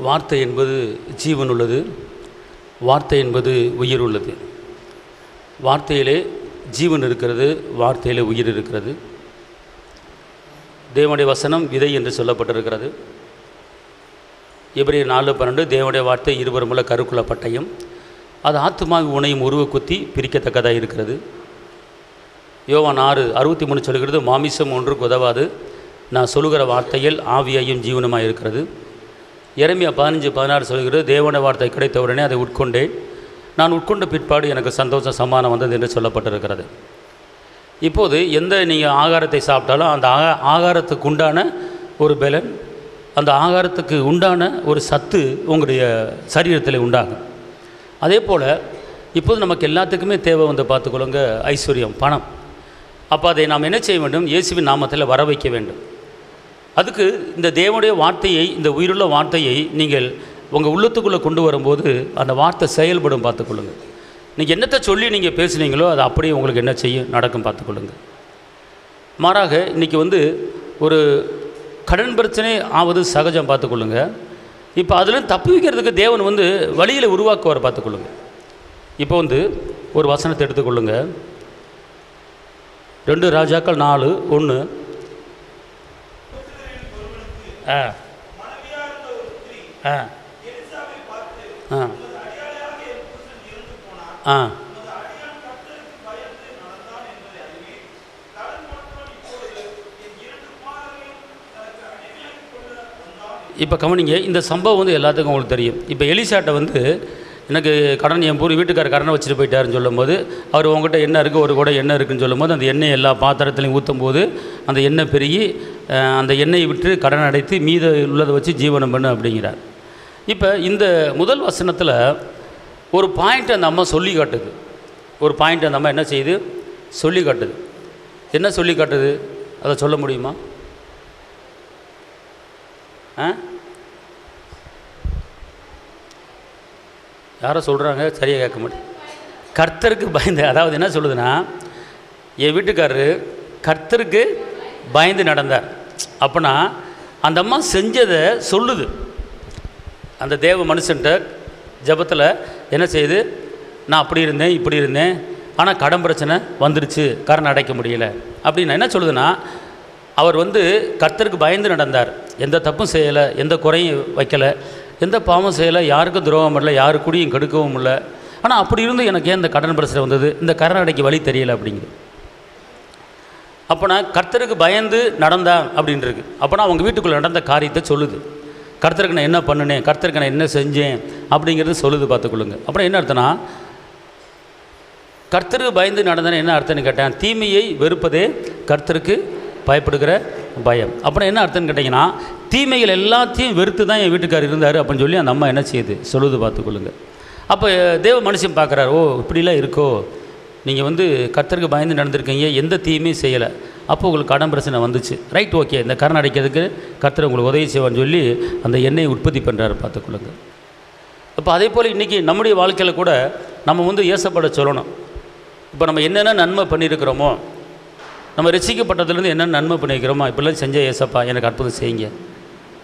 வார்த்தை என்பது ஜீவன் உள்ளது, வார்த்தை என்பது உயிர் உள்ளது. வார்த்தையிலே ஜீவன் இருக்கிறது, வார்த்தையிலே உயிர் இருக்கிறது. தேவனுடைய வசனம் விதை என்று சொல்லப்பட்டிருக்கிறது. எபிரேயர் 4:12 தேவனுடைய வார்த்தை இருவருமுள்ள கருக்குள்ள பட்டயம், அது ஆத்துமாவின் உணையும் உருவ குத்தி பிரிக்கத்தக்கதாக இருக்கிறது. யோவான் 6:63 சொல்கிறது, மாமிசம் ஒன்றுக்கு உதவாது, நான் சொல்லுகிற வார்த்தையில் ஆவியையும் ஜீவனுமாக இருக்கிறது. எரேமியா 15:16 சொல்கிறது, தேவனுடைய வார்த்தை கிடைத்த உடனே அதை உட்கொண்டேன், நான் உட்கொண்ட பிற்பாடு எனக்கு சந்தோஷம் சமாதானம் வந்தது என்று சொல்லப்பட்டிருக்கிறது. இப்போது எந்த நீங்கள் ஆகாரத்தை சாப்பிட்டாலும் அந்த ஆகாரத்துக்கு உண்டான ஒரு பலன், அந்த ஆகாரத்துக்கு உண்டான ஒரு சத்து உங்களுடைய சரீரத்தில் உண்டாகும். அதே போல் இப்போது நமக்கு எல்லாத்துக்குமே தேவை வந்து பார்த்துக்கொள்ளுங்க ஐஸ்வர்யம், பணம். அப்போ அதை நாம் என்ன செய்ய வேண்டும்? இயேசுவின் நாமத்தில் வர வைக்க வேண்டும். அதுக்கு இந்த தேவனுடைய வார்த்தையை, இந்த உயிருள்ள வார்த்தையை நீங்கள் உங்கள் உள்ளத்துக்குள்ளே கொண்டு வரும்போது அந்த வார்த்தை செயல்படும். பார்த்துக்கொள்ளுங்க. நீங்கள் என்னத்தை சொல்லி நீங்கள் பேசுனீங்களோ அது அப்படியே உங்களுக்கு என்ன செய்யும், நடக்கும். பார்த்துக்கொள்ளுங்க. மாறாக இன்றைக்கி வந்து ஒரு கடன் பிரச்சனை ஆவது சகஜம். பார்த்துக்கொள்ளுங்க. இப்போ அதில் தப்பி வைக்கிறதுக்கு தேவன் வந்து வழியில் உருவாக்குவார். பார்த்துக்கொள்ளுங்க. இப்போ வந்து ஒரு வசனத்தை எடுத்துக்கொள்ளுங்க. 2 ராஜாக்கள் 4:1. இப்போ கவனிங்க, இந்த சம்பவம் வந்து எல்லாத்துக்கும் உங்களுக்கு தெரியும். இப்போ எலிசாட்டை வந்து எனக்கு கடன், என் வீட்டுக்காரர் கடனை வச்சுட்டு போயிட்டாருன்னு சொல்லும்போது, அவர் உங்கள்கிட்ட என்ன இருக்குது, ஒரு கூட எண்ணெய் இருக்குதுன்னு சொல்லும்போது, அந்த எண்ணெய் எல்லா பாத்திரத்துலையும் ஊற்றும் போது அந்த எண்ணெய் பெருகி அந்த எண்ணெயை விட்டு கடன் அடைத்து மீத உள்ளதை வச்சு ஜீவனம் பண்ணு அப்படிங்கிறார். இப்போ இந்த முதல் வசனத்தில் ஒரு பாயிண்ட் அந்த அம்மா சொல்லி காட்டுது. ஒரு பாயிண்ட் அந்த அம்மா என்ன செய்யுது? சொல்லி காட்டுது. என்ன சொல்லி காட்டுது? அதை சொல்ல முடியுமா? யாரோ சொல்கிறாங்க, சரியாக கேட்க மாட்டேன். கர்த்தருக்கு பயந்து, அதாவது என்ன சொல்லுதுன்னா, என் வீட்டுக்காரரு கர்த்தருக்கு பயந்து நடந்தார். அப்போனா அந்த அம்மா செஞ்சதை சொல்லுது. அந்த தேவ மனுஷன்ட்ட ஜபத்தில் என்ன செய்யுது? நான் அப்படி இருந்தேன், இப்படி இருந்தேன், ஆனால் கடன் பிரச்சனை வந்துருச்சு, கடன் அடைக்க முடியல அப்படின்னு என்ன சொல்லுதுன்னா, அவர் வந்து கர்த்தருக்கு பயந்து நடந்தார், எந்த தப்பும் செய்யலை, எந்த குறையும் வைக்கலை, எந்த பாவம் செய்யலை, யாருக்கும் துரோகம் பண்ணல, யாரு கூடயும் கெடுக்கவும் இல்லை. ஆனால் அப்படி இருந்து எனக்கு ஏன் இந்த கடன் பிரச்சனை வந்தது, இந்த கடன் அடைக்க வழி தெரியலை அப்படிங்குது. அப்போனா கர்த்தருக்கு பயந்து நடந்தான் அப்படின்றது. அப்போனா அவங்க வீட்டுக்குள்ளே நடந்த காரியத்தை சொல்லுது. கர்த்தருக்கு நான் என்ன பண்ணினேன், கர்த்தருக்கு நான் என்ன செஞ்சேன் அப்படிங்கிறது சொல்லுது. பார்த்துக்கொள்ளுங்க. அப்புறம் என்ன அர்த்தம்னா, கர்த்தருக்கு பயந்து நடந்தேன்னு என்ன அர்த்தம்னு கேட்டேன், தீமையை வெறுப்பதே கர்த்தருக்கு பயப்படுகிற பயம். அப்புறம் என்ன அர்த்தம்னு கேட்டிங்கன்னா, தீமைகள் எல்லாத்தையும் வெறுத்து தான் என் வீட்டுக்காரர் இருந்தார் அப்படின்னு சொல்லி அந்த அம்மா என்ன செய்யுது, சொல்லுது. பார்த்துக்கொள்ளுங்க. அப்போ தேவ மனுஷன் பார்க்குறாரு, ஓ இப்படிலாம் இருக்கோ, நீங்கள் வந்து கர்த்தருக்கு பயந்து நடந்திருக்கீங்க, எந்த தீமையும் செய்யலை, அப்போ உங்களுக்கு கடன் பிரச்சனை வந்துச்சு, ரைட், ஓகே, இந்த கடன் அடைக்கிறதுக்கு கர்த்தர் உங்களுக்கு உதவி செய்வான்னு சொல்லி அந்த எண்ணெயை உற்பத்தி பண்ணுறாரு. பார்த்துக்கொள்ளுங்க. அப்போ அதே போல் இன்றைக்கி நம்முடைய வாழ்க்கையில் கூட நம்ம வந்து ஏசப்பட சொல்லணும். இப்போ நம்ம என்னென்ன நன்மை பண்ணியிருக்கிறோமோ, நம்ம ரசிக்கப்பட்டதுலேருந்து என்னென்ன நன்மை பண்ணியிருக்கிறோமோ, இப்படிலாம் செஞ்ச ஏசப்பா எனக்கு அற்புதம் செய்யுங்க.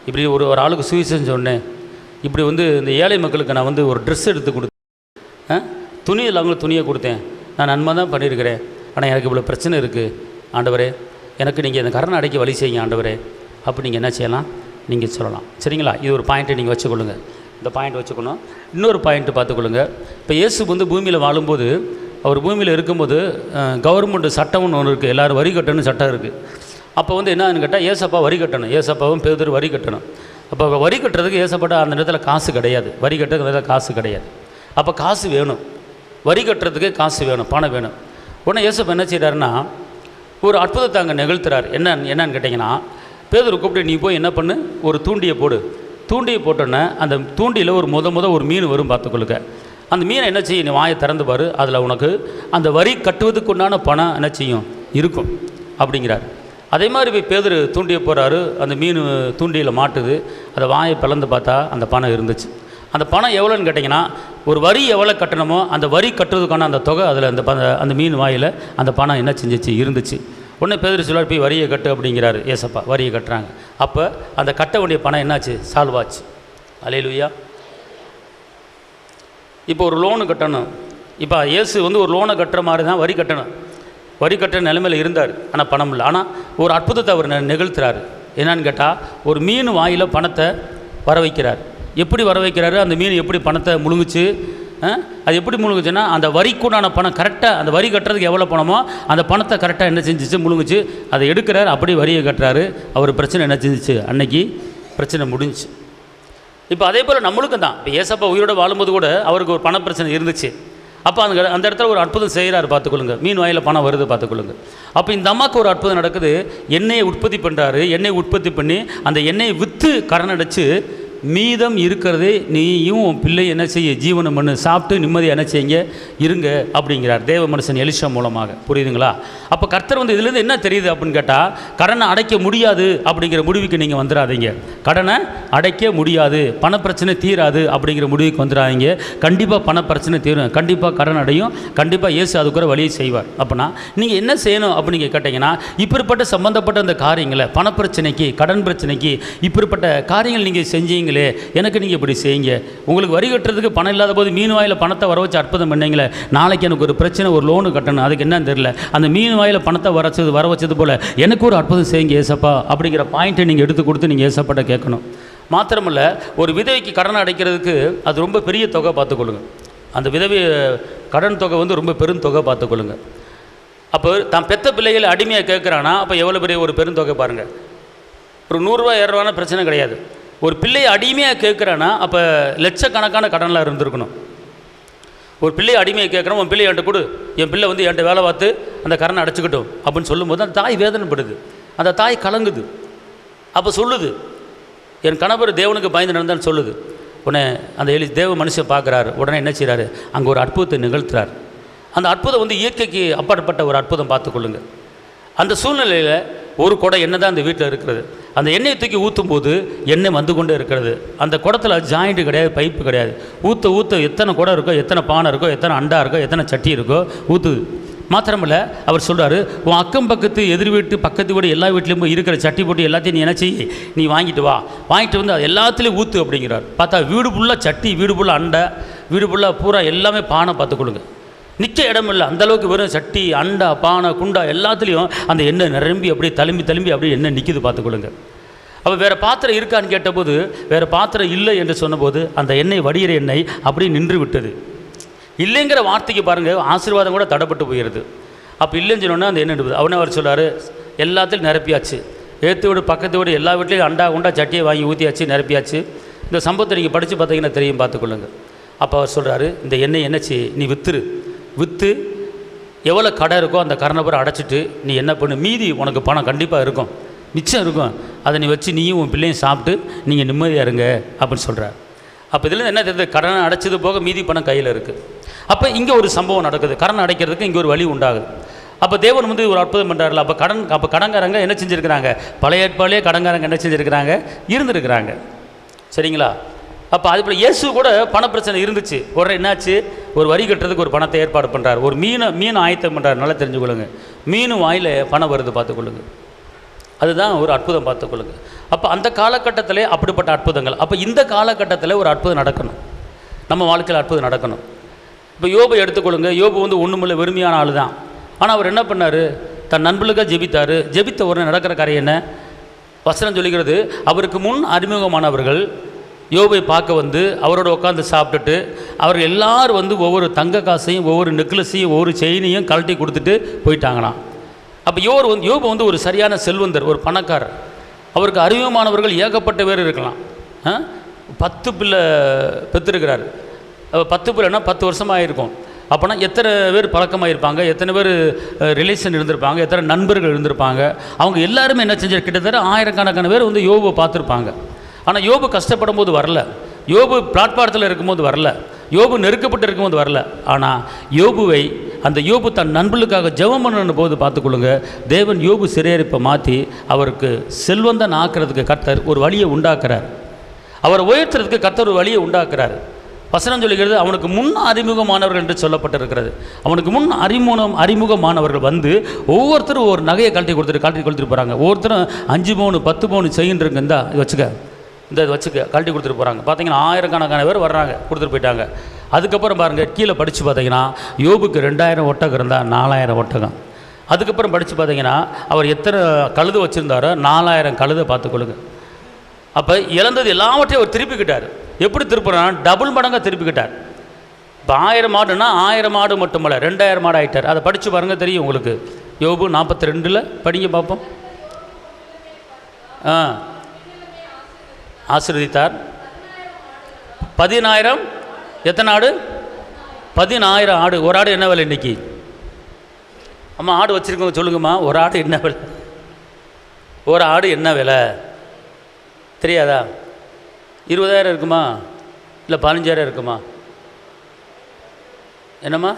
இப்படி ஒரு ஆளுக்கு சுவிசேஷம் சொன்னேன், இப்படி வந்து இந்த ஏழை மக்களுக்கு நான் வந்து ஒரு ட்ரெஸ் எடுத்து கொடுத்தேன், துணி இல்லாமல் துணியை கொடுத்தேன், நான் நன்மை தான் பண்ணியிருக்கிறேன், ஆனால் எனக்கு இவ்வளோ பிரச்சனை இருக்குது ஆண்டவரே, எனக்கு நீங்கள் இந்த கடன் அடைக்க வழி செய்யுங்க ஆண்டவரே, அப்படி நீங்கள் என்ன செய்யலாம், நீங்கள் சொல்லலாம். சரிங்களா? இது ஒரு பாயிண்ட்டை நீங்கள் வச்சுக்கொள்ளுங்க. இந்த பாயிண்ட் வச்சுக்கணும். இன்னொரு பாயிண்ட்டு பார்த்துக்கொள்ளுங்க. இப்போ இயேசு வந்து பூமியில் வாழும்போது, அவர் பூமியில் இருக்கும்போது கவர்மெண்ட் சட்டம்னு ஒன்று இருக்குது, எல்லோரும் வரி கட்டணும்னு சட்டம் இருக்குது. அப்போ வந்து என்னன்னு கேட்டால், ஏசப்பா வரி கட்டணும், ஏசப்பாவும் பேதுரு வரி கட்டணும். அப்போ வரி கட்டுறதுக்கு ஏசப்பட்ட அந்த நேரத்தில் காசு கிடையாது, வரி கட்டுறதுக்கு காசு கிடையாது. அப்போ காசு வேணும், வரி கட்டுறதுக்கு காசு வேணும், பணம் வேணும். உடனே ஏசப்பா என்ன செய்கிறாருன்னா, ஒரு அற்புதத்தை அங்கே நிகழ்த்துறாரு. என்னன்னு கேட்டிங்கன்னா, பேதுரு கூப்பிட்டு, நீ போய் என்ன பண்ணு, ஒரு தூண்டியை போடு. தூண்டியை போட்டோன்னே அந்த தூண்டியில் ஒரு ஒரு மீன் வரும். பார்த்துக்கொள்ளுங்க. அந்த மீனை என்ன செய்யும், நீ வாயை திறந்து பாரு, அதில் உனக்கு அந்த வரி கட்டுவதுக்கு உண்டான பணம் என்ன செய்யும், இருக்கும் அப்படிங்கிறார். அதே மாதிரி போய் பேதுரு தூண்டியை போகிறாரு, அந்த மீன் தூண்டியில் மாட்டுது, அதை வாயை பிளந்து பார்த்தா அந்த பணம் இருந்துச்சு. அந்த பணம் எவ்வளோன்னு கேட்டிங்கன்னா, ஒரு வரி எவ்வளோ கட்டணுமோ அந்த வரி கட்டுறதுக்கான அந்த தொகை அதில் அந்த மீன் வாயில் அந்த பணம் என்ன செஞ்சிச்சு, இருந்துச்சு. உடனே பேதுரு சொல்வார், போய் வரியை கட்டு அப்படிங்கிறாரு ஏசப்பா. வரியை கட்டுறாங்க. அப்போ அந்த கட்ட வேண்டிய பணம் என்னாச்சு, சால்வாச்சு. அல்லேலூயா. இப்போ ஒரு லோனு கட்டணும். இப்போ இயேசு வந்து ஒரு லோனை கட்டுற மாதிரி தான் வரி கட்டணும். வரி கட்டுற நிலைமையில் இருந்தார், ஆனால் பணம் இல்லை. ஆனால் ஒரு அற்புதத்தை அவர் நிகழ்த்துறாரு. என்னன்னு கேட்டால், ஒரு மீன் வாயில் பணத்தை வர வைக்கிறார். எப்படி வர வைக்கிறாரு? அந்த மீன் எப்படி பணத்தை முழுங்குச்சு? அது எப்படி முழுங்குச்சுன்னா, அந்த வரிக்குண்டான பணம் கரெக்டாக, அந்த வரி கட்டுறதுக்கு எவ்வளோ பணமோ அந்த பணத்தை கரெக்டாக என்ன செஞ்சிச்சு? முழுங்குச்சு. அதை எடுக்கிறார், அப்படியே வரியை கட்டுறாரு. அவர் பிரச்சனை என்ன செஞ்சிச்சு? அன்னைக்கு பிரச்சனை முடிஞ்சிச்சு. இப்போ அதே போல் நம்மளுக்கும் தான். இப்போ ஏசப்பா உயிரோடு வாழும்போது கூட அவருக்கு ஒரு பண பிரச்சனை இருந்துச்சு. அப்போ அந்த இடத்துல ஒரு அற்புதம் செய்கிறாரு, பார்த்துக்கொள்ளுங்க. மீன் வாயில் பணம் வருது, பார்த்துக்கொள்ளுங்க. அப்போ இந்த அம்மாவுக்கு ஒரு அற்புதம் நடக்குது. எண்ணெயை உற்பத்தி பண்ணுறாரு. எண்ணெயை உற்பத்தி பண்ணி அந்த எண்ணெயை விற்று கடன் அடைச்சு மீதம் இருக்கிறதே நீயும் உன் பிள்ளை என்ன செய்ய? ஜீவனம் பண்ணு, சாப்பிட்டு நிம்மதியாக என்ன செய்யுங்க? இருங்க அப்படிங்கிறார் தேவ மனுஷன் எலிஷா மூலமாக. புரியுதுங்களா? அப்போ கர்த்தர் வந்து இதுலேருந்து என்ன தெரியுது அப்படின்னு கேட்டால், கடனை அடைக்க முடியாது அப்படிங்கிற முடிவுக்கு நீங்கள் வந்துடாதீங்க. கடனை அடைக்க முடியாது, பணப்பிரச்சனை தீராது அப்படிங்கிற முடிவுக்கு வந்துடாதீங்க. கண்டிப்பாக பணப்பிரச்சனை தீரும், கண்டிப்பாக கடன் அடையும், கண்டிப்பாக இயேசு அதுக்குற வழியை செய்வார். அப்படின்னா நீங்கள் என்ன செய்யணும் அப்படின்னு கேட்டிங்கன்னா, இப்படிப்பட்ட சம்மந்தப்பட்ட அந்த காரியங்களை, பணப்பிரச்சனைக்கு, கடன் பிரச்சனைக்கு, இப்படிப்பட்ட காரியங்கள் நீங்கள் செஞ்சீங்க, எனக்கு நீங்கள் இப்படி செய்யுங்க. உங்களுக்கு வரி கட்டுறதுக்கு பணம் இல்லாத போது மீன் வாயில் பணத்தை வர வச்சு அற்புதம் பண்ணீங்களே, நாளைக்கு எனக்கு ஒரு பிரச்சனை, ஒரு லோனு கட்டணும், அதுக்கு என்னன்னு தெரியல, அந்த மீன் வாயில் பணத்தை வர வச்சது போல் எனக்கு ஒரு அற்புதம் செய்யுங்க ஏசப்பா அப்படிங்கிற பாயிண்ட்டை நீங்கள் எடுத்து கொடுத்து நீங்கள் ஏசப்பாட்ட கேட்கணும். மாத்திரமல்ல, ஒரு விதவைக்கு கடன் அடைக்கிறதுக்கு அது ரொம்ப பெரிய தொகை, பார்த்துக்கொள்ளுங்க. அந்த விதவை கடன் தொகை வந்து ரொம்ப பெரும் தொகை, பார்த்துக்கொள்ளுங்க. அப்போ தான் பெத்த பிள்ளைகளை அடிமையாக கேட்குறானா, அப்போ எவ்வளோ பெரிய ஒரு பெருந்தொகை பாருங்கள். ஒரு 100 ரூபா 200 ரூபான பிரச்சனை கிடையாது. ஒரு பிள்ளையை அடிமையாக கேட்குறான்னா அப்போ லட்சக்கணக்கான கடனில் இருந்திருக்கணும். ஒரு பிள்ளையை அடிமையை கேட்குறோம், உன் பிள்ளை என்கிட்ட கொடு, என் பிள்ளை வந்து என்கிட்ட வேலை பார்த்து அந்த கடனை அடைச்சிக்கிட்டோம் அப்படின்னு சொல்லும்போது அந்த தாய் வேதனைப்படுது, அந்த தாய் கலங்குது. அப்போ சொல்லுது, என் கணவர் தேவனுக்கு பயந்து நடந்தான்னு சொல்லுது. உடனே அந்த தேவ மனுஷன் பார்க்குறாரு. உடனே என்ன செய்கிறாரு? அங்கே ஒரு அற்புதத்தை நிகழ்த்துறார். அந்த அற்புதம் வந்து இயற்கைக்கு அப்பாற்பட்ட ஒரு அற்புதம், பார்த்துக்கொள்ளுங்க. அந்த சூழ்நிலையில் ஒரு குடம் எண்ணெய் தான் அந்த வீட்டில் இருக்கிறது. அந்த எண்ணெயை தூக்கி ஊற்றும் போது எண்ணெய் வந்து கொண்டே இருக்கிறது. அந்த குடத்தில் ஜாயிண்ட்டு கிடையாது, பைப்பு கிடையாது. ஊற்ற எத்தனை குடம் இருக்கோ, எத்தனை பானை இருக்கோ, எத்தனை அண்டா இருக்கோ, எத்தனை சட்டி இருக்கோ ஊற்றுது. மாத்திரமில்லை, அவர் சொல்கிறாரு, உன் அக்கம் பக்கத்து எதிர் வீட்டு பக்கத்து வீடு எல்லா வீட்லேயும் இருக்கிற சட்டி போட்டு எல்லாத்தையும் நீ என்ன செய்ய? நீ வாங்கிட்டு வா, வாங்கிட்டு வந்து அது எல்லாத்துலேயும் ஊற்று அப்படிங்கிறார். பார்த்தா வீடு ஃபுல்லாக சட்டி, வீடு ஃபுல்லாக அண்டை, வீடு ஃபுல்லாக பூரா எல்லாமே பானை, பார்த்துக்கொள்ளுங்க. நிற்க இடம் இல்லை, அந்தளவுக்கு வெறும் சட்டி, அண்டா, பானை, குண்டா எல்லாத்துலேயும் அந்த எண்ணெய் நிரம்பி அப்படியே தழும்பி அப்படியே எண்ணெய் நிற்கிது, பார்த்துக்கொள்ளுங்க. அப்போ வேறு பாத்திரம் இருக்கான்னு கேட்டபோது வேறு பாத்திரம் இல்லை என்று சொன்னபோது அந்த எண்ணெய் வடிகிற எண்ணெய் அப்படியே நின்று விட்டது. இல்லைங்கிற வார்த்தைக்கு பாருங்கள், ஆசீர்வாதம் கூட தடைப்பட்டு போயிடுது. அப்போ இல்லைன்னு சொன்னோன்னா அந்த எண்ணெய் எடுக்குது. அவனே அவர் சொல்கிறார், எல்லாத்துலையும் நிரப்பியாச்சு, ஏற்று வீடு பக்கத்து வீடு எல்லா வீட்லேயும் அண்டா குண்டா சட்டியை வாங்கி ஊற்றியாச்சு, நிரப்பியாச்சு. இந்த சம்பவத்தை நீங்கள் படித்து பார்த்தீங்கன்னா தெரியும், பார்த்துக்கொள்ளுங்க. அப்போ அவர் சொல்கிறாரு, இந்த எண்ணெய் என்னச்சு? நீ விற்று எவ்வளோ கடை இருக்கோ அந்த கடனை பூரா அடைச்சிட்டு நீ என்ன பண்ணு, மீதி உனக்கு பணம் கண்டிப்பாக இருக்கும், மிச்சம் இருக்கும், அதை நீ வச்சு நீயும் உன் பிள்ளையும் சாப்பிட்டு நீங்கள் நிம்மதியாக இருங்க அப்படின்னு சொல்கிறார். அப்போ இதில் என்ன தெரியுது? கடனை அடைச்சது போக மீதி பணம் கையில் இருக்குது. அப்போ இங்கே ஒரு சம்பவம் நடக்குது, கடன் அடைக்கிறதுக்கு இங்கே ஒரு வழி உண்டாகுது. அப்போ தேவன் வந்து ஒரு அற்புதம் பண்ணுறாருல. அப்போ கடன்காரங்க என்ன செஞ்சுருக்கிறாங்க? பழைய ஏற்பாடிலே கடன்காரங்க என்ன செஞ்சுருக்கிறாங்க? இருந்திருக்கிறாங்க. சரிங்களா? அப்போ அதுபோல் இயேசு கூட பணப்பிரச்சனை இருந்துச்சு. உடனே என்னாச்சு? ஒரு வரி கட்டுறதுக்கு ஒரு பணத்தை ஏற்பாடு பண்ணுறாரு, ஒரு மீன் ஆயத்தம் பண்ணுறாரு. நல்லா தெரிஞ்சுக்கொள்ளுங்க, மீன் வாயில் பணம் வருது, பார்த்துக்கொள்ளுங்க. அதுதான் ஒரு அற்புதம், பார்த்துக்கொள்ளுங்க. அப்போ அந்த காலகட்டத்திலே அப்படிப்பட்ட அற்புதங்கள். அப்போ இந்த காலகட்டத்தில் ஒரு அற்புதம் நடக்கணும், நம்ம வாழ்க்கையில் அற்புதம் நடக்கணும். இப்போ யோபை எடுத்துக்கொள்ளுங்க. யோபு வந்து ஒன்றுமில்ல, வெறுமையான ஆள் தான். ஆனால் அவர் என்ன பண்ணார்? தன் நண்பர்களுக்காக ஜெபித்தார். ஜெபித்த உடனே நடக்கிற காரியம் என்ன? வசனம் சொல்லுகிறது, அவருக்கு முன் அறிமுகமானவர்கள் யோபை பார்க்க வந்து அவரோட உட்காந்து சாப்பிட்டுட்டு அவர்கள் எல்லாரும் வந்து ஒவ்வொரு தங்க காசையும், ஒவ்வொரு நெக்லஸையும், ஒவ்வொரு செயினையும் கழட்டி கொடுத்துட்டு போயிட்டாங்களாம். அப்போ யோபு வந்து ஒரு சரியான செல்வந்தர், ஒரு பணக்காரர். அவருக்கு அறிமுகமானவர்கள் ஏகப்பட்ட பேர் இருக்கலாம். 10 பிள்ளை பெற்றிருக்கிறார். 10 பிள்ளைன்னா 10 வருஷமாக இருக்கும். அப்போனா எத்தனை பேர் பழக்கமாக இருப்பாங்க, எத்தனை பேர் ரிலேஷன் இருந்திருப்பாங்க, எத்தனை நண்பர்கள் இருந்திருப்பாங்க. அவங்க எல்லாருமே என்ன செஞ்சார்? கிட்டத்தட்ட 1000கணக்கான பேர் வந்து யோபை பார்த்துருப்பாங்க. ஆனால் யோபு கஷ்டப்படும் போது வரல, யோபு பிளாட்பாரத்தில் இருக்கும்போது வரல, யோபு நெருக்கப்பட்டு இருக்கும்போது வரல. ஆனால் அந்த யோபு தன் நண்பர்களுக்காக ஜெபம் பண்ணணும் போது பார்த்துக்கொள்ளுங்க, தேவன் யோபு சிறையிருப்பை மாற்றி அவருக்கு செல்வந்தன் ஆக்கிறதுக்கு கர்த்தர் ஒரு வழியை உண்டாக்குறார். அவரை உயர்த்துறதுக்கு கர்த்தர் ஒரு வழியை உண்டாக்குறார். வசனம் சொல்லுகிறது, அவனுக்கு முன் அறிமுகமானவர்கள் என்று சொல்லப்பட்டிருக்கிறது. அவனுக்கு முன் அறிமுகமானவர்கள் வந்து ஒவ்வொருத்தரும் ஒரு நகையை கழட்டி கொடுத்துட்டு போகிறாங்க. ஒவ்வொருத்தரும் 5 பவுன் 10 பவுன் செயின் இருக்குந்தா இது வச்சுக்க, இந்த வச்சுக்க கழட்டி கொடுத்துட்டு போகிறாங்க. பார்த்தீங்கன்னா ஆயிரக்கணக்கான பேர் வர்றாங்க, கொடுத்துட்டு போயிட்டாங்க. அதுக்கப்புறம் பாருங்கள், கீழே படித்து பார்த்தீங்கன்னா யோபுக்கு 2000 ஒட்டகம் இருந்தால் 4000 ஒட்டகம். அதுக்கப்புறம் படித்து பார்த்தீங்கன்னா அவர் எத்தனை கழுது வச்சுருந்தாரோ 4000 கழுதை பார்த்துக்கொள்ளுங்க. அப்போ இழந்தது எல்லாவற்றையும் அவர் திருப்பிக்கிட்டார். எப்படி திருப்புறான்னா டபுள் மடங்காக திருப்பிக்கிட்டார். இப்போ 1000 மாடுன்னா 1000 மாடு மட்டுமல்ல 2000 மாடு ஆகிட்டார். அதை படித்து பாருங்கள், தெரியும் உங்களுக்கு. யோபு 42 படிங்க பார்ப்போம். ஆசீர்வதித்தார். 10000 எத்தனை ஆடு? 10000 ஆடு. ஒரு ஆடு என்ன விலை இன்றைக்கி? அம்மா ஆடு வச்சுருக்கோங்க சொல்லுங்கம்மா, ஒரு ஆடு என்ன விலை? ஒரு ஆடு என்ன விலை தெரியாதா? 20000 இருக்குமா இல்லை 15000 இருக்குமா? என்னம்மா?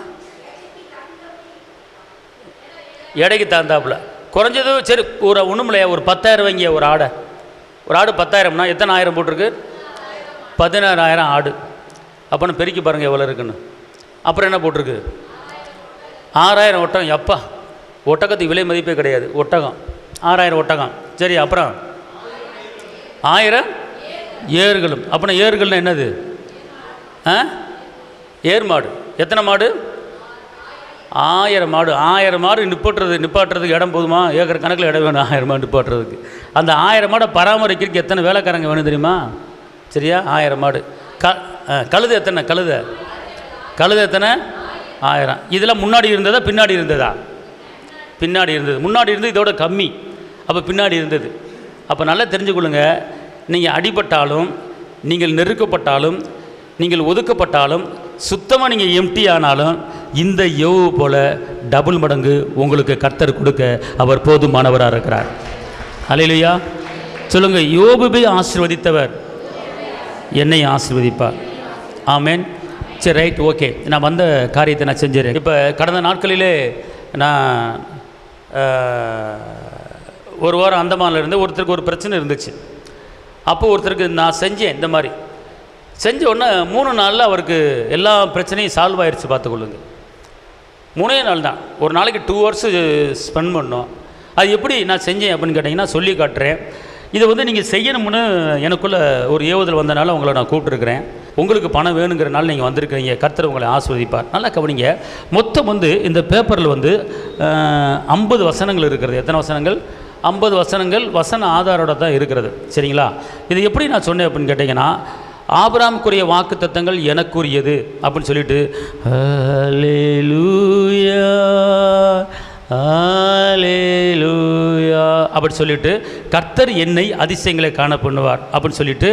எடைக்கு தகுந்தாப்புல குறைஞ்சது சரி. ஒரு ஒன்றும் இல்லையா, ஒரு 10000 வைங்க. ஒரு ஆடு 10000னா எத்தனை ஆயிரம் போட்டிருக்கு? 16000 ஆடு. அப்போன்னு பெருக்கி பாருங்கள் எவ்வளோ இருக்குன்னு. அப்புறம் என்ன போட்டிருக்கு? 6000 ஒட்டகம். எப்பா, ஒட்டகத்துக்கு விலை மதிப்பே கிடையாது. ஒட்டகம் 6000 ஒட்டகம். சரி, அப்புறம் 1000 ஏர்களும். அப்புறம் ஏர்கள்னா என்னது? ஏர் மாடு. எத்தனை மாடு? 1000 மாடு. 1000 மாடு நிப்பாட்டுறதுக்கு இடம் போதுமா? ஏக்கர் கணக்கில் இடம் வேணும் 1000 மாடு நிப்பாட்டுறதுக்கு. அந்த 1000 மாடை பராமரிக்கிறதுக்கு எத்தனை வேலைக்காரங்க வேணும் தெரியுமா? சரியா? 1000 மாடு. கழுது எத்தனை? கழுது எத்தனை? 1000. இதெல்லாம் முன்னாடி இருந்ததா பின்னாடி இருந்ததா? பின்னாடி இருந்தது. முன்னாடி இருந்தது இதோட கம்மி. அப்போ பின்னாடி இருந்தது. அப்போ நல்லா தெரிஞ்சுக்கொள்ளுங்க, நீங்கள் அடிபட்டாலும், நீங்கள் நெருக்கப்பட்டாலும், நீங்கள் ஒதுக்கப்பட்டாலும், சுத்தமாக நீங்கள் எம்டி ஆனாலும், இந்த யோபு போல டபுள் மடங்கு உங்களுக்கு கர்த்தர் கொடுக்க அவர் போதுமானவராக இருக்கிறார். அல்லேலூயா சொல்லுங்க. யோபுவை ஆசீர்வதித்தவர் என்னை ஆசீர்வதிப்பார். ஆமேன். சரி, ரைட், ஓகே. நான் வந்த காரியத்தை நான் செஞ்சிடறேன். இப்போ கடந்த நாட்களிலே நான் ஒரு வாரம் அந்தமானில் இருந்து ஒருத்தருக்கு ஒரு பிரச்சனை இருந்துச்சு. அப்போது ஒருத்தருக்கு நான் செஞ்சேன். இந்த மாதிரி செஞ்ச உடனே 3 நாளில் அவருக்கு எல்லா பிரச்சனையும் சால்வ் ஆயிடுச்சு. பார்த்துக்கொள்ளுங்க, 3 நாள் தான். ஒரு நாளைக்கு 2 hours ஸ்பெண்ட் பண்ணோம். அது எப்படி நான் செஞ்சேன் அப்படின்னு கேட்டிங்கன்னா சொல்லி காட்டுறேன். இதை நீங்கள் செய்யணும்னு எனக்குள்ளே ஒரு ஏவுதல் வந்தனால உங்களை நான் கூப்பிட்டுருக்கிறேன். உங்களுக்கு பணம் வேணுங்கிறனால நீங்கள் வந்திருக்கிறீங்க. கர்த்தர் உங்களை ஆசீர்வதிப்பார். நல்லா கவனிங்க. மொத்தம் இந்த பேப்பரில் 50 வசனங்கள் இருக்கிறது. எத்தனை வசனங்கள்? 50 வசனங்கள் வசன ஆதாரோட தான் இருக்கிறது. சரிங்களா? இது எப்படி நான் சொன்னேன் அப்படின்னு கேட்டிங்கன்னா, ஆபிரகாமுக்குரிய வாக்கு தத்தங்கள் எனக்குரியது அப்படின்னு சொல்லிட்டு ஹல்லேலூயா ஹல்லேலூயா அப்படி சொல்லிட்டு, கர்த்தர் என்னை அதிசயங்களை காண பண்ணுவார் அப்படின்னு சொல்லிட்டு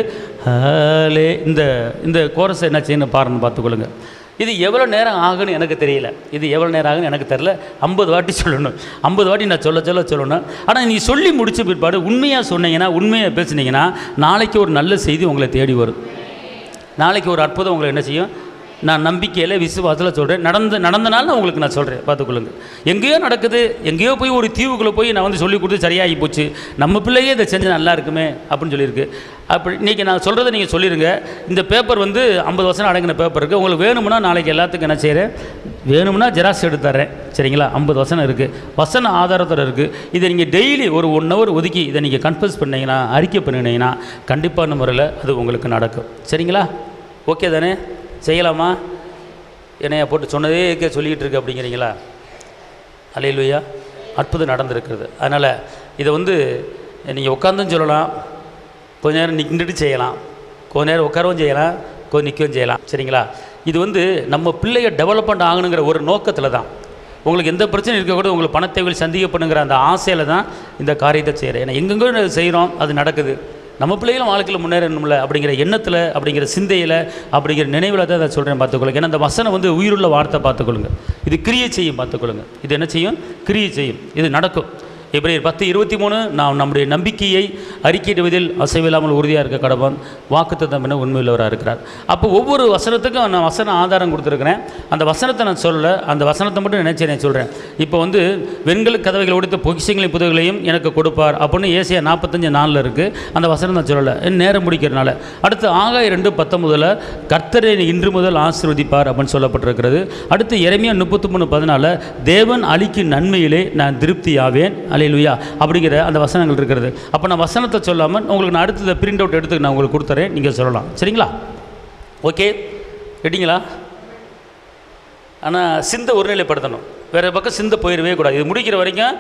இந்த கோரஸை என்ன செய்யணும் பாருன்னு பார்த்துக்கொள்ளுங்க. இது எவ்வளோ நேரம் ஆகுன்னு எனக்கு தெரியல. இது எவ்வளோ நேரம் ஆகுன்னு எனக்கு தெரியல. 50 வாட்டி சொல்லணும். 50 வாட்டி நான் சொல்லணும். ஆனால் நீ சொல்லி முடித்த பிற்பாடு உண்மையாக சொன்னீங்கன்னா, உண்மையாக பேசுனீங்கன்னா, நாளைக்கு ஒரு நல்ல செய்தி உங்களை தேடி வரும். நாளைக்கு ஒரு அற்புதம் உங்களை என்ன செய்யும்? நான் நம்பிக்கையில் விசுவாசத்தில் சொல்கிறேன். நடந்தனால உங்களுக்கு நான் சொல்கிறேன். பார்த்துக்கொள்ளுங்க. எங்கேயோ நடக்குது, எங்கேயோ போய் ஒரு தீவுக்குள்ளே போய் நான் சொல்லி கொடுத்து சரியாகி போச்சு, நம்ம பிள்ளையே இதை செஞ்சு நல்லா இருக்குமே அப்படின்னு சொல்லியிருக்கு. அப்படி இன்றைக்கி நான் சொல்கிறத நீங்கள் சொல்லிடுங்க. இந்த பேப்பர் 50 வசனம் அடங்கின பேப்பர் இருக்குது. உங்களுக்கு வேணும்னா நாளைக்கு எல்லாத்துக்கும் என்ன செய்கிறேன், வேணும்னா ஜெராக்ஸ் எடுத்து தர்றேன். சரிங்களா? 50 வசனம் இருக்குது, வசன ஆதாரத்தில் இருக்குது. இதை நீங்கள் டெய்லி ஒரு 1 hour ஒதுக்கி இதை நீங்கள் கன்ஃபஸ் பண்ணிங்கன்னா, அறிக்கை பண்ணினீங்கன்னா, கண்டிப்பான முறையில் அது உங்களுக்கு நடக்கும். சரிங்களா? ஓகே தானே? செய்யலாமா? என்னையா போட்டு சொன்னதே சொல்லிக்கிட்டு இருக்கு அப்படிங்கிறீங்களா? அல்லேலூயா. அற்புதம் நடந்திருக்கிறது. அதனால் இதை நீங்கள் உட்காந்தும் சொல்லலாம், கொஞ்ச நேரம் நின்றுட்டு செய்யலாம், கொஞ்ச நேரம் உட்காரவும் செய்யலாம், கொஞ்சம் நிற்கவும் செய்யலாம். சரிங்களா? இது நம்ம பிள்ளைய டெவலப்மெண்ட் ஆகணுங்கிற ஒரு நோக்கத்தில் தான். உங்களுக்கு எந்த பிரச்சனையும் இருக்கக்கூட, உங்களுக்கு பண தேவைகள் சந்திக்கப்படுங்கிற அந்த ஆசையில் தான் இந்த காரியத்தை செய்கிறேன். ஏன்னா எங்கெங்கோ செய்கிறோம், அது நடக்குது. நம்ம பிள்ளைகளும் வாழ்க்கையில் முன்னேறணும்ல அப்படிங்கிற எண்ணத்தில், அப்படிங்கிற சிந்தையில், அப்படிங்கிற நினைவில் தான் அதை சொல்கிறேன். பார்த்துக்கொள்ளுங்க. ஏன்னா அந்த வசனம் உயிருள்ள வார்த்தை. பார்த்துக்கொள்ளுங்க. இது கிரியை செய்யும். பார்த்துக்கொள்ளுங்க. இது என்ன செய்யும்? கிரியை செய்யும். இது நடக்கும். எபிரேயர் 10:23 நாம் நம்முடைய நம்பிக்கையை அறிக்கையிடுவதில் அசைவில்லாமல் உறுதியாக இருக்க கடவன் வாக்குத்தத்தம் என உண்மையுள்ளவராக இருக்கிறார். அப்போ ஒவ்வொரு வசனத்துக்கும் நான் வசன ஆதாரம் கொடுத்துருக்கிறேன். அந்த வசனத்தை நான் சொல்லலை, அந்த வசனத்தை மட்டும் நினைச்சு நான் சொல்கிறேன். இப்போ வெண்கல கதவைகளை உடைத்த பொக்கிஷங்களையும் புதவிகளையும் எனக்கு கொடுப்பார் அப்படின்னு ஏசாயா 45:4 இருக்குது. அந்த வசனம் நான் சொல்லலை, நேரம் முடிக்கிறனால. அடுத்து ஆகாய் 2:19 கர்த்தரை இன்று முதல் ஆசீர்வதிப்பார் அப்படின்னு சொல்லப்பட்டிருக்கிறது. அடுத்து எரேமியா 33:14 தேவன் அளிக்கும் நன்மையிலே நான் திருப்தியாவேன் அல்லேலூயா அப்படிங்கிற அந்த வசனங்கள் இருக்கிறது. அப்போ நான் வசனத்தை வசனத்தை சொல்லாமல் உங்களுக்கு நான் அடுத்தது பிரிண்ட் அவுட் எடுத்து நான் உங்களுக்கு கொடுத்துறேன், நீங்கள் சொல்லலாம். சரிங்களா? ஓகே, கேட்டிங்களா? ஆனால் சிந்தை ஒருநிலைப்படுத்தணும், வேறு பக்கம் சிந்தை போயிடவே கூடாது. இது முடிக்கிற வரைக்கும்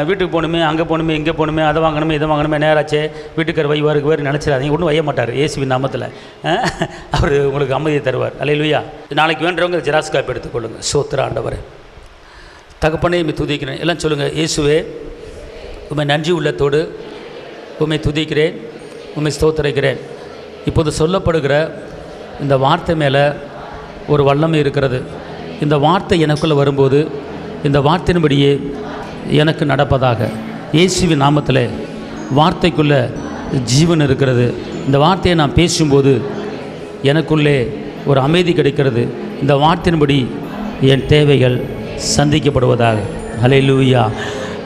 வீட்டுக்கு போகணுமே, அங்கே போகணுமே, இங்கே போகணுமே, அதை வாங்கணுமே, இதை வாங்கணுமே, நேராச்சே வீட்டுக்கார் வைவாருக்கு வேறு நினச்சிடாதீங்க. ஒன்றும் வைய மாட்டார். இயேசுவின் நாமத்தில் அவர் உங்களுக்கு அமைதியை தருவார். அல்லேலூயா. நாளைக்கு வேண்டுறவங்க ஜெராக்ஸ் காப்பி எடுத்துக்கொள்ளுங்கள். ஸ்தோத்திரம் ஆண்டவரே. தகப்பனே உம்மை துதிக்கிறேன். எல்லாம் சொல்லுங்கள். இயேசுவே உம்மை நன்றி உள்ளத்தோடு உம்மை துதிக்கிறேன், உம்மை ஸ்தோத்திரிக்கிறேன். இப்போது சொல்லப்படுகிற இந்த வார்த்தை மேலே ஒரு வல்லமை இருக்கிறது. இந்த வார்த்தை எனக்குள்ளே வரும்போது இந்த வார்த்தையின்படியே எனக்கு நடப்பதாக. இயேசுவின் நாமத்தில் வார்த்தைக்குள்ளே ஜீவன் இருக்கிறது. இந்த வார்த்தையை நான் பேசும்போது எனக்குள்ளே ஒரு அமைதி கிடைக்கிறது. இந்த வார்த்தையின்படி என் தேவைகள் சந்திக்கப்படுவதாக. ஹல்லேலூயா,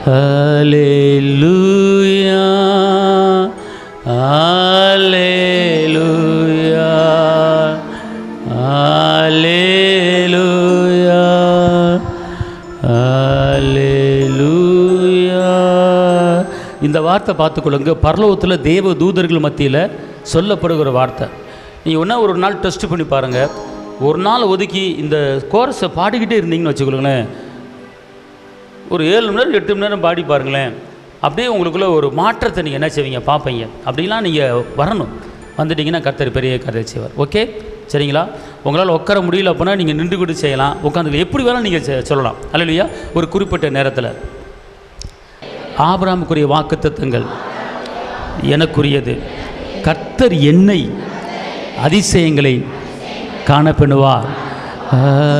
ஹல்லேலூயா, ஹல்லேலூயா, ஹல்லேலூயா, ஹல்லேலூயா. இந்த வார்த்தை பார்த்துக்கொள்ளுங்க. பரலோகத்தில் தேவ தூதர்கள் மத்தியில் சொல்லப்படுகிற வார்த்தை. நீங்கள் ஒன்றா ஒரு நாள் டெஸ்ட் பண்ணி பாருங்கள். ஒரு நாள் ஒதுக்கி இந்த கோரஸை பாடிக்கிட்டே இருந்தீங்கன்னு வச்சுக்கொள்ளுங்களேன், ஒரு 7 மணி நேரம் 8 மணி நேரம் பாடி பாருங்களேன். அப்படியே உங்களுக்குள்ளே ஒரு மாற்றத்தை நீங்கள் என்ன செய்வீங்க, பார்ப்பீங்க. அப்படிலாம் நீங்கள் வரணும். வந்துட்டிங்கன்னா கர்த்தர் பெரிய காரியத்தை செய்வார். ஓகே, சரிங்களா? உங்களால் உட்கார முடியல அப்படின்னா நீங்கள் நின்று கூட செய்யலாம், உட்காந்து எப்படி வேணாலும் நீங்கள் சொல்லலாம். அல்லேலூயா. ஒரு குறிப்பிட்ட நேரத்தில் ஆபிரகாமுக்குரிய வாக்குத்தத்தங்கள் எனக்குரியது. கர்த்தர் என்னை அதிசயங்களை காணப்பண்ணுவார்.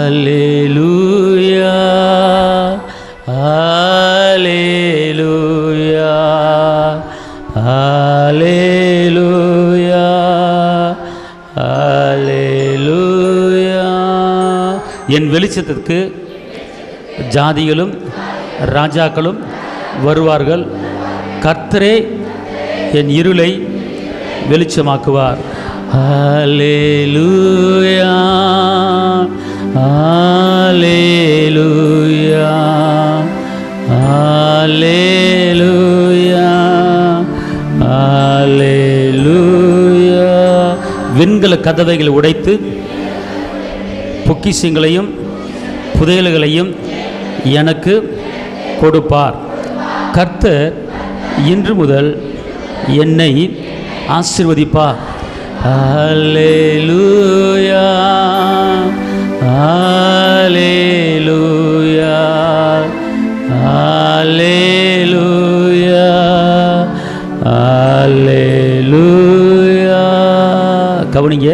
அல்லேலூயா, அல்லேலூயா, அல்லேலூயா, அல்லேலூயா. என் வெளிச்சத்திற்கு ஜாதிகளும் ராஜாக்களும் வருவார்கள். கர்த்தரே என் இருளை வெளிச்சமாக்குவார். அல்லேலூயா, அல்லேலூயா, அல்லேலூயா, அல்லேலூயா. வெண்கல கதவைகளை உடைத்து பொக்கிஷங்களையும் புதையல்களையும் எனக்கு கொடுப்பார். கர்த்தர் இன்று முதல் என்னை ஆசீர்வதிப்பார். அல்லேலூயா, அல்லேலூயா, அல்லேலூயா, அல்லேலூயா. கவனிங்க,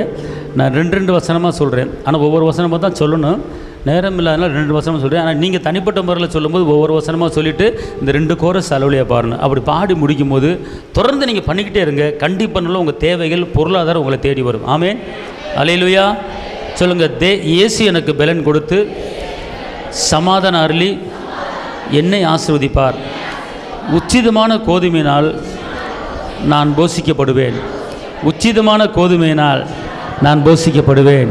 நான் 2 வசனமாக சொல்கிறேன். ஆனால் ஒவ்வொரு வசனமாக தான் சொல்லணும், நேரம் இல்லாதனால 2 வசனமாக சொல்கிறேன். ஆனால் நீங்கள் தனிப்பட்ட முறையில் சொல்லும்போது ஒவ்வொரு வசனமாக சொல்லிவிட்டு இந்த 2 கோரஸ் அளவுலையாக பாருங்கள். அப்படி பாடி முடிக்கும் போது தொடர்ந்து நீங்கள் பண்ணிக்கிட்டே இருங்க. கண்டிப்பாக நல்ல உங்கள் தேவைகள் பொருளாதாரம் உங்களை தேடி வரும். ஆமென். அல்லேலூயா. சொல்லுங்கள். இயேசு எனக்கு பலன் கொடுத்து சமாதான அருளி என்னை ஆசீர்வதிப்பார். உச்சிதமான கோதுமையினால் நான் போஷிக்கப்படுவேன். உச்சிதமான கோதுமையினால் நான் போஷிக்கப்படுவேன்.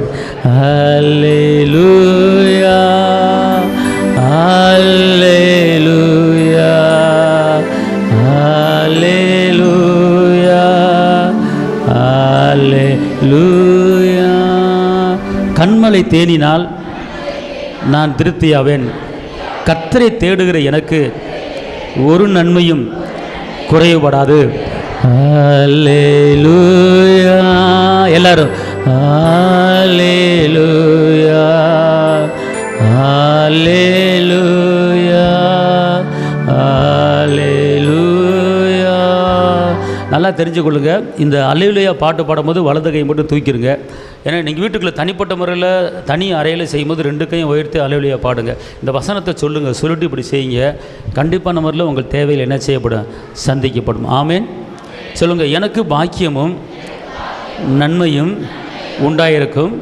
அல்லேலூயா, அல்லேலூயா, அல்லேலூயா, அல்லேலூயா. கண்மலை தேனினால் நான் திருப்தியாவேன். கர்த்தரை தேடுகிற எனக்கு ஒரு நன்மையும் குறைவுபடாது. அல்லேலூயா. எல்லாரும் அல்லேலூயா, அல்லேலூயா, அல்லேலூயா. நல்லா தெரிஞ்சுக்கொள்ளுங்க. இந்த அல்லேலூயா பாட்டு பாடும்போது வலது கை மட்டும் தூக்கிடுங்க. ஏன்னா நீங்கள் வீட்டுக்குள்ளே தனிப்பட்ட முறையில் தனி அறையில் செய்யும்போது 2 கையும் உயர்த்தி அல்லேலூயா பாடுங்க. இந்த வசனத்தை சொல்லுங்கள், சொல்லிட்டு இப்படி செய்யுங்க. கண்டிப்பான முறையில் உங்கள் தேவையில் என்ன செய்யப்படும், சந்திக்கப்படும். ஆமென். சொல்லுங்கள். எனக்கு பாக்கியமும் நன்மையும் உண்டாயிருக்கும்.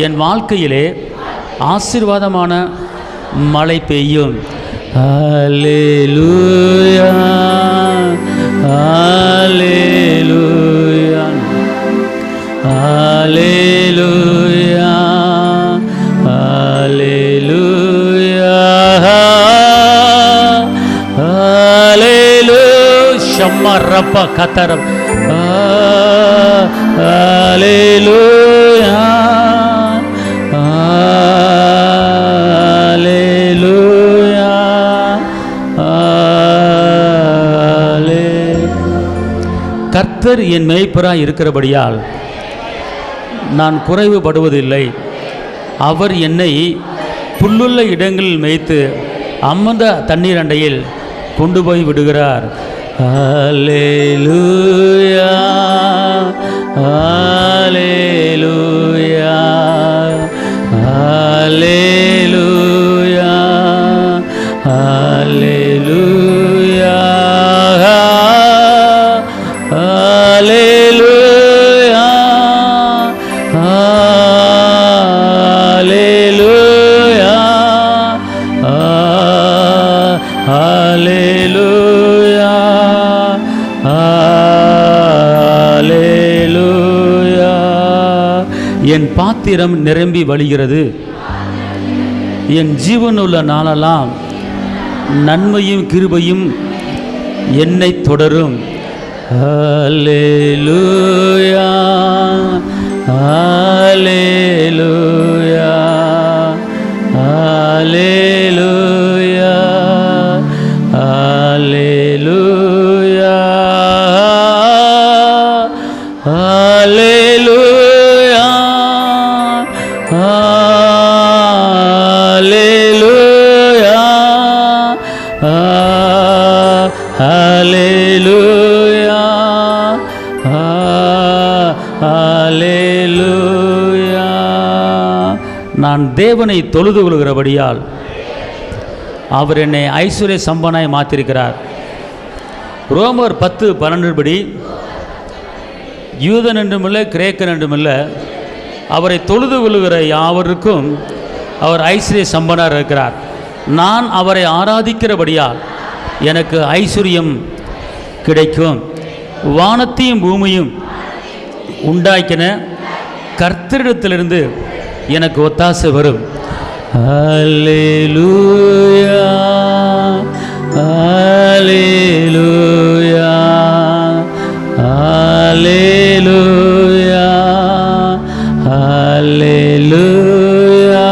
என் வாழ்க்கையிலே ஆசீர்வாதமான மழை பெய்யும். அல்லேலூயா, அல்லேலூயா, அல்லேலூயா, அல்லேலூயா, அல்லேலூயா. ஷம்மா ரப்பா கத்தரம். ஹல்லேலூயா ஹல்லேலூயா. கர்த்தர் என் மேய்ப்பராய் இருக்கிறபடியால் நான் குறைவுபடுவதில்லை. அவர் என்னை புல்லுள்ள இடங்களில் மேய்த்து அமர்ந்த தண்ணீர் அண்டையில் கொண்டு போய் விடுகிறார். ஹல்லேலூயா ஹல்லேலூயா ஹல்லேலூயா ஹல்லேலூயா ஹல்லேலூயா ஹல்லேலூயா ஹல்லேலூயா ஹல்லேலூயா. என் பாத்திரம் நிரம்பி வழிகிறது. என் ஜீவனுள்ள நாளெல்லாம் நன்மையும் கிருபையும் என்னை தொடரும். ஹல்லேலூயா ஹல்லேலூயா ஹல்லேலூயா ஹல்லேலூயா ஹல்லேலூயா ஹல்லேலூயா ஹல்லேலூயா ஹல்லேலூயா. நான் தேவனை தொழுது கொள்கிறபடியால் அவர் என்னை ஐஸ்வர்ய சம்பனாய் மாற்றிருக்கிறார். ரோமர் 10:12 படி யூதன் என்றுமில்லை கிரேக்கன் என்றுமில்லை, அவரை தொழுது கொள்ளுகிற யாவருக்கும் அவர் ஐஸ்வர்ய சம்பனார் இருக்கிறார். நான் அவரை ஆராதிக்கிறபடியால் எனக்கு ஐஸ்வர்யம் கிடைக்கும். வானத்தையும் பூமியும் உண்டாக்கின கர்த்தரிடத்திலிருந்து எனக்கு ஒத்தாசை வரும். ஹல்லேலூயா ஹல்லேலூயா ஹல்லேலூயா ஹல்லேலூயா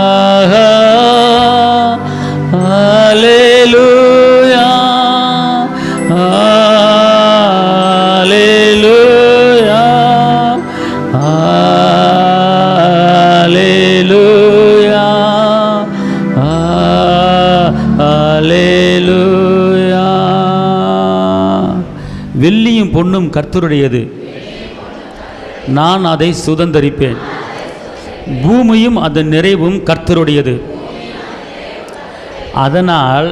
ஹல்லேலூயா ஹல்லேலூயா ஹல்லேலூயா ஹல்லேலூயா. வெள்ளியும் பொன்னும் கர்த்தருடையது, நான் அதை சுதந்தரிப்பேன். பூமியும் அதன் நிறைவும் கர்த்தருடையது, அதனால்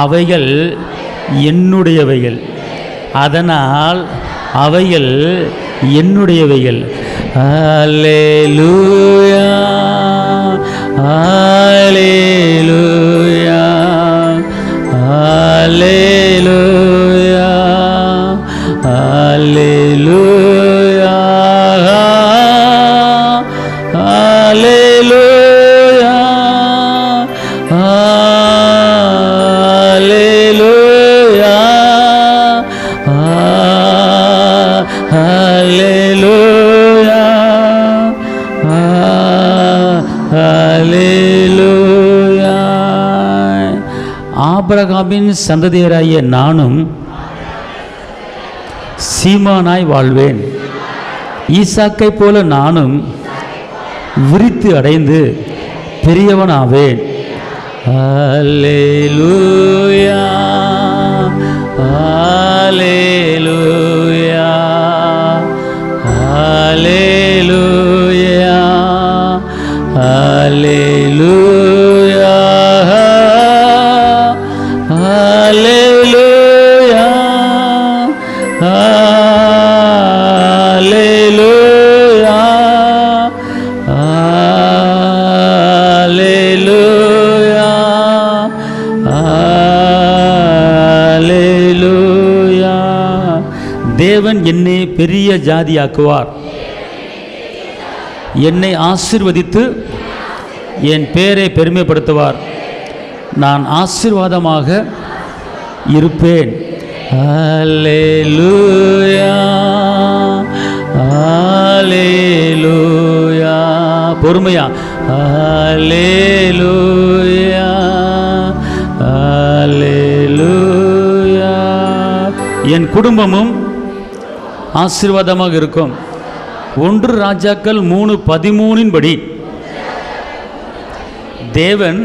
அவைகள் என்னுடையவைகள். அதனால் அவைகள் என்னுடையவைகள். ஹல்லேலூயா ஹல்லேலூயா ஹல்லேலூயா ஹல்லேலூயா ஹல்லேலூயா ஹல்லேலூயா ஹல்லேலூயா ஹல்லேலூயா. ஆபிரகாமின் சந்ததியராகிய நானும் சீமானாய் வாழ்வேன். ஈசாக்கை போல நானும் விருத்தி அடைந்து பெரியவனாவேன். ஹல்லேலூயா ஹல்லேலூயா ஹல்லேலூயா ஹல்லேலூயா ஹல்லேலூயா ஹல்லேலூயா ஹல்லேலூயா ஹல்லேலூயா. தேவன் என்னை பெரிய ஜாதியாக்குவார். என்னை ஆசீர்வதித்து என் பேரை பெருமைப்படுத்துவார். நான் ஆசீர்வாதமாக இருப்பேன். அல்லேலூயா அல்லேலூயா. பொறுமையா அல்லேலூயா அல்லேலூயா. என் குடும்பமும் ஆசீர்வாதமாக இருக்கும். 1 ராஜாக்கள் 3:13 படி தேவன்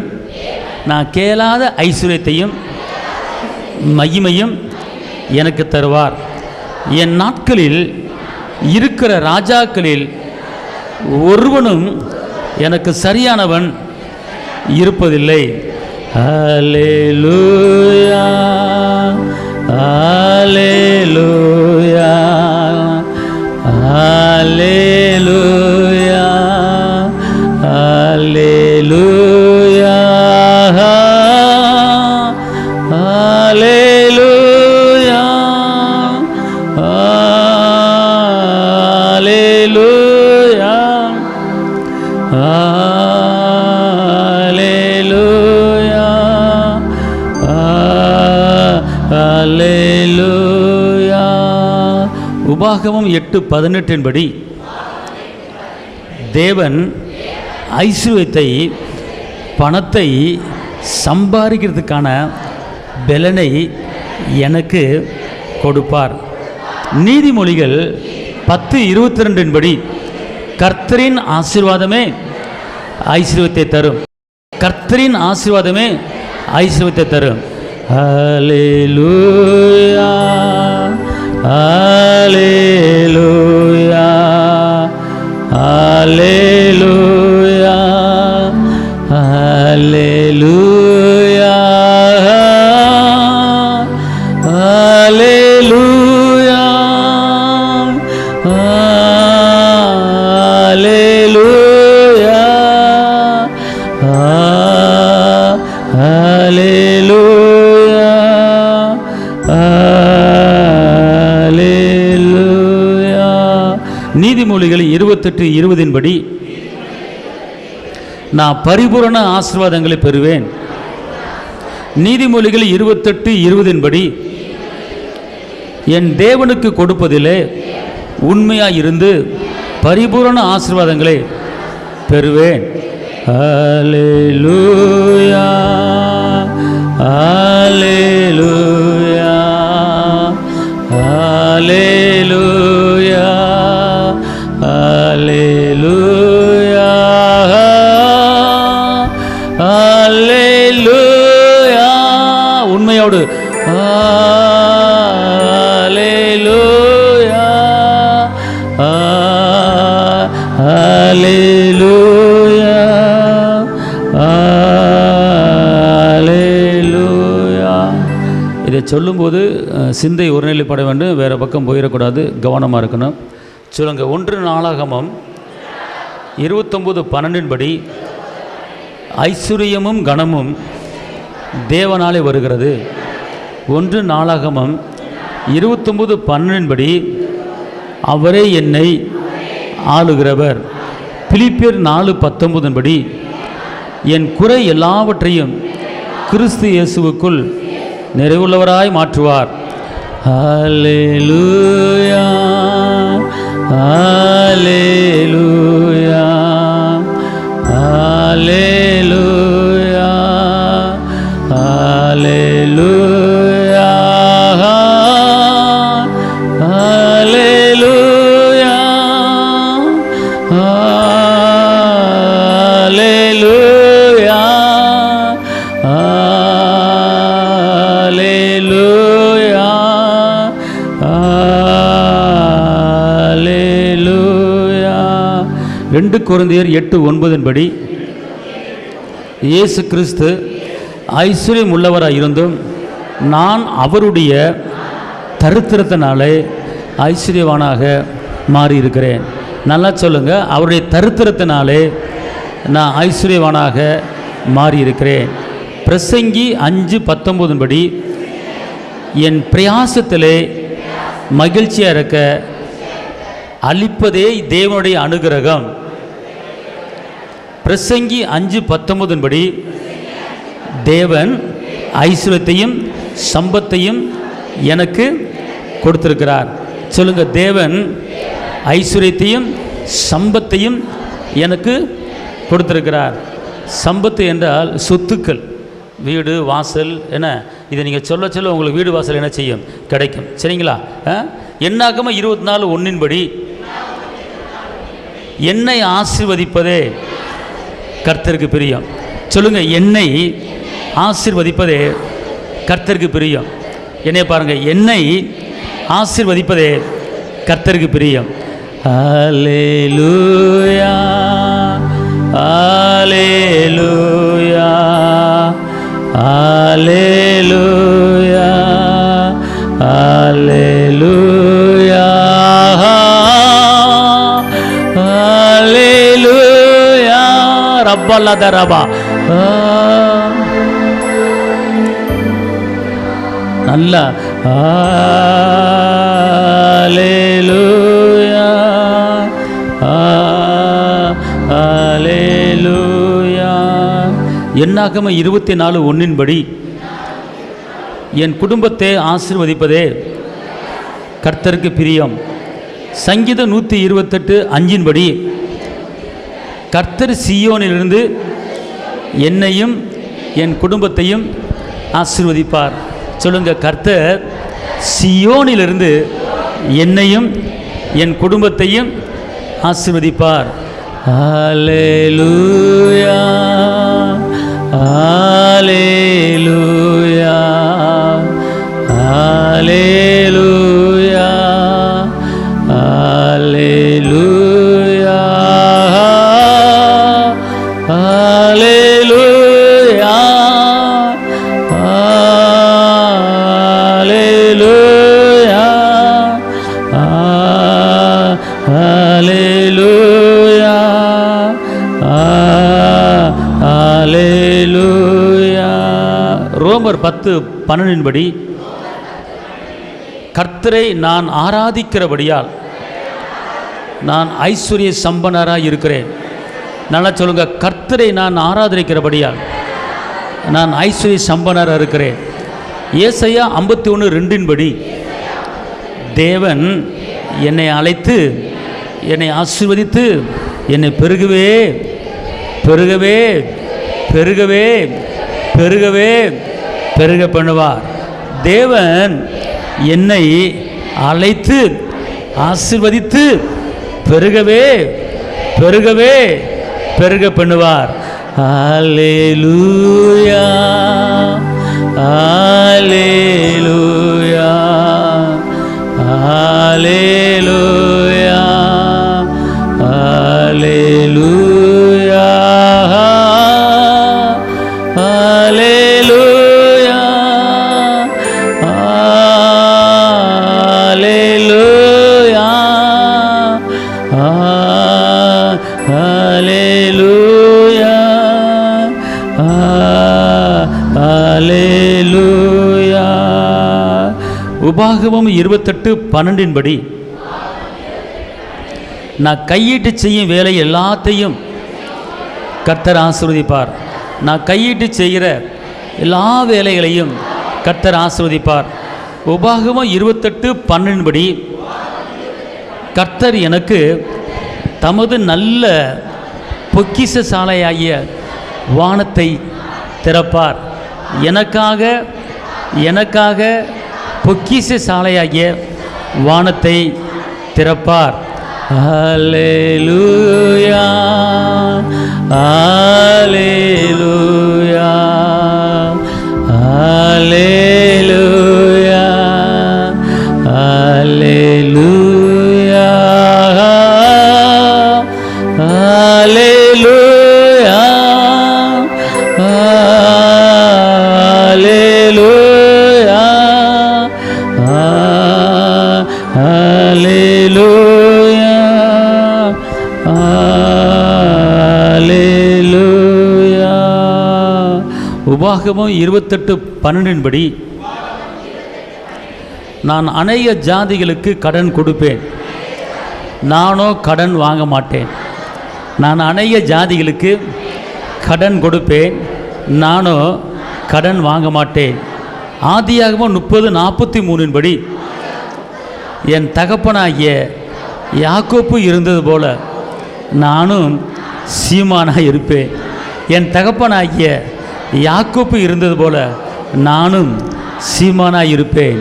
நான் கேளாத ஐஸ்வர்யத்தையும் மகிமையும் எனக்கு தருவார். என் நாட்களில் இருக்கிற ராஜாக்களில் ஒருவனும் எனக்கு சரியானவன் இருப்பதில்லை. அல்லேலூயா அல்லேலூயா அல்லேலூயா அல்லேலூயா அல்லேலூயா அல்லேலூயா அல்லேலூயா அல்லேலூயா. உபாகமம் 8:18 படி தேவன் ஐஸ்வர்யத்தை பணத்தை சம்பாதிக்கிறதுக்கான பலனை எனக்கு கொடுப்பார். நீதிமொழிகள் 10:22 படி கர்த்தரின் ஆசீர்வாதமே ஐஸ்வர்யத்தை தரும். கர்த்தரின் ஆசீர்வாதமே ஐஸ்வர்யத்தை தரும். அல்லேலூயா அல்லேலூயா அல்லேலூயா அல்லேலூயா அல்லேலூயா அல்லேலூயா அல்லேலூயா அல்லேலூயா. நீதிமொழிகள் 28:20 படி நான் பரிபூரண ஆசீர்வாதங்களை பெறுவேன். நீதிமொழிகள் 28:20 படி என் தேவனுக்கு கொடுப்பதிலே உண்மையாயிருந்து பரிபூரண ஆசீர்வாதங்களை பெறுவேன். அல்லேலூயா அல்லேலூயா அல்லேலூயா அல்லேலூயா அல்லேலூயா. உண்மையோடு அல்லேலூயா அல்லேலூயா அல்லேலூயா. இதை சொல்லும்போது சிந்தை ஒருநிலைப்பட வேண்டும், வேறு பக்கம் போயிடக்கூடாது, கவனமாக இருக்கணும். சொல்லுங்க. 1 நாளாகமம் 29:12 படி ஐஸ்வர்யமும் கனமும் தேவனாலே வருகிறது. 1 நாளாகமம் 29:12 படி அவரே என்னை ஆளுகிறவர். பிலிப்பியர் 4:19 படி என் குறை எல்லாவற்றையும் கிறிஸ்து இயேசுவுக்குள் நிறைவுள்ளவராய் மாற்றுவார். அல்லேலூயா அல்லேலூயா அல்லேலூயா அல்லேலூயா அல்லேலூயா அல்லேலூயா அல்லேலூயா அல்லேலூயா. 2 கொரிந்தியர் 8:9 படி இயேசு கிறிஸ்து ஐஸ்வர்யம் உள்ளவராக இருந்தும் நான் அவருடைய தரித்திரத்தினாலே ஐஸ்வர்யவானாக மாறியிருக்கிறேன். நல்லா சொல்லுங்க. அவருடைய தரித்திரத்தினாலே நான் ஐஸ்வர்யவானாக மாறியிருக்கிறேன். பிரசங்கி 5:19 படி என் பிரயாசத்திலே மகிழ்ச்சியாக இருக்க அளிப்பதே தேவனுடைய அனுகிரகம். பிரசங்கி 5:19 படி தேவன் ஐஸ்வர்யத்தையும் சம்பத்தையும் எனக்கு கொடுத்திருக்கிறார். சொல்லுங்க, தேவன் ஐஸ்வர்யத்தையும் சம்பத்தையும் எனக்கு கொடுத்திருக்கிறார். சம்பத்து என்றால் சொத்துக்கள், வீடு வாசல். என்ன, இதை நீங்கள் சொல்ல சொல்ல உங்களுக்கு வீடு வாசல் என்ன செய்யும்? கிடைக்கும். சரிங்களா? என்னாகமம் 24:1 என்னை ஆசீர்வதிப்பதே கர்த்தருக்கு பிரியம். சொல்லுங்க, என்னை ஆசீர்வதிப்பதே கர்த்தருக்கு பிரியம். என்னைய பாருங்க, என்னை ஆசீர்வதிப்பதே கர்த்தருக்கு பிரியம். அல்லேலூயா அல்லேலூயா அல்லேலூயா அல்லேலூயா அல்லேலூயா ரப்பலதரபா. நல்லா அல்லேலூயா அல்லேலூயா. என்னாகமம் 24:1 என் குடும்பத்தை ஆசீர்வதிப்பதே கர்த்தருக்கு பிரியம். சங்கீதம் 128:5 கர்த்தர் சீயோனிலிருந்து என்னையும் என் குடும்பத்தையும் ஆசீர்வதிப்பார். சொல்லுங்க, கர்த்தர் சீயோனிலிருந்து என்னையும் என் குடும்பத்தையும் ஆசீர்வதிப்பார். அல்லேலூயா அல்லேலூயா அல்லேலூயா அல்லேலூயா அல்லேலூயா அல்லேலூயா அல்லேலூயா அல்லேலூயா. ரோமர் 10:12 கர்த்தரை நான் ஆராதிக்கிறபடியால் நான் ஐஸ்வர்ய சம்பன்னராக இருக்கிறேன். நல்லா சொல்லுங்க, கர்த்தரை நான் ஆராதிக்கிறபடியால் நான் ஐஸ்வர்ய சம்பன்னராக இருக்கிறேன். ஏசாயா 51:2 தேவன் என்னை அழைத்து என்னை ஆசீர்வதித்து என்னை பெருகவே பெருகவே பெருகவே பெருகவே பெருக பண்ணுவார். தேவன் என்னை அழைத்து ஆசீர்வதித்து பெருகவே பெருகவே பெருக பண்ணுவார். அல்லேலூயா அல்லேலூயா அல்லேலூயா அல்லேலூயா அல்லேலூயா அல்லேலூயா அல்லேலூயா அல்லேலூயா. உபாகமம் 28:12 நான் கையிட்டு செய்யும் வேலை எல்லாத்தையும் கர்த்தர் ஆசீர்வதிப்பார். நான் கையிட்டு செய்கிற எல்லா வேலைகளையும் கர்த்தர் ஆசீர்வதிப்பார். உபாகமம் 28:12 கர்த்தர் எனக்கு தமது நல்ல பொக்கிஷ சாலையாகிய வானத்தை திறப்பார். எனக்காக பொக்கிஷ சாலையாகிய வானத்தை திறப்பார். அல்லேலூயா அல்லேலூயா அல்லேலூயா அல்லேலூயா அல்லேலூயா அல்லேலூயா அல்லேலூயா அல்லேலூயா. உபாகமம் 28:12 நான் அநேக ஜாதிகளுக்கு கடன் கொடுப்பேன், நானோ கடன் வாங்க மாட்டேன். நான் அநேக ஜாதிகளுக்கு கடன் கொடுப்பேன், நானோ கடன் வாங்க மாட்டேன். ஆதியாகமம் 30:43 படி என் தகப்பனாகிய யாக்கோப்பு இருந்தது போல நானும் சீமானாக இருப்பேன். என் தகப்பனாகிய யாக்கோப்பு இருந்தது போல நானும் சீமானாக இருப்பேன்.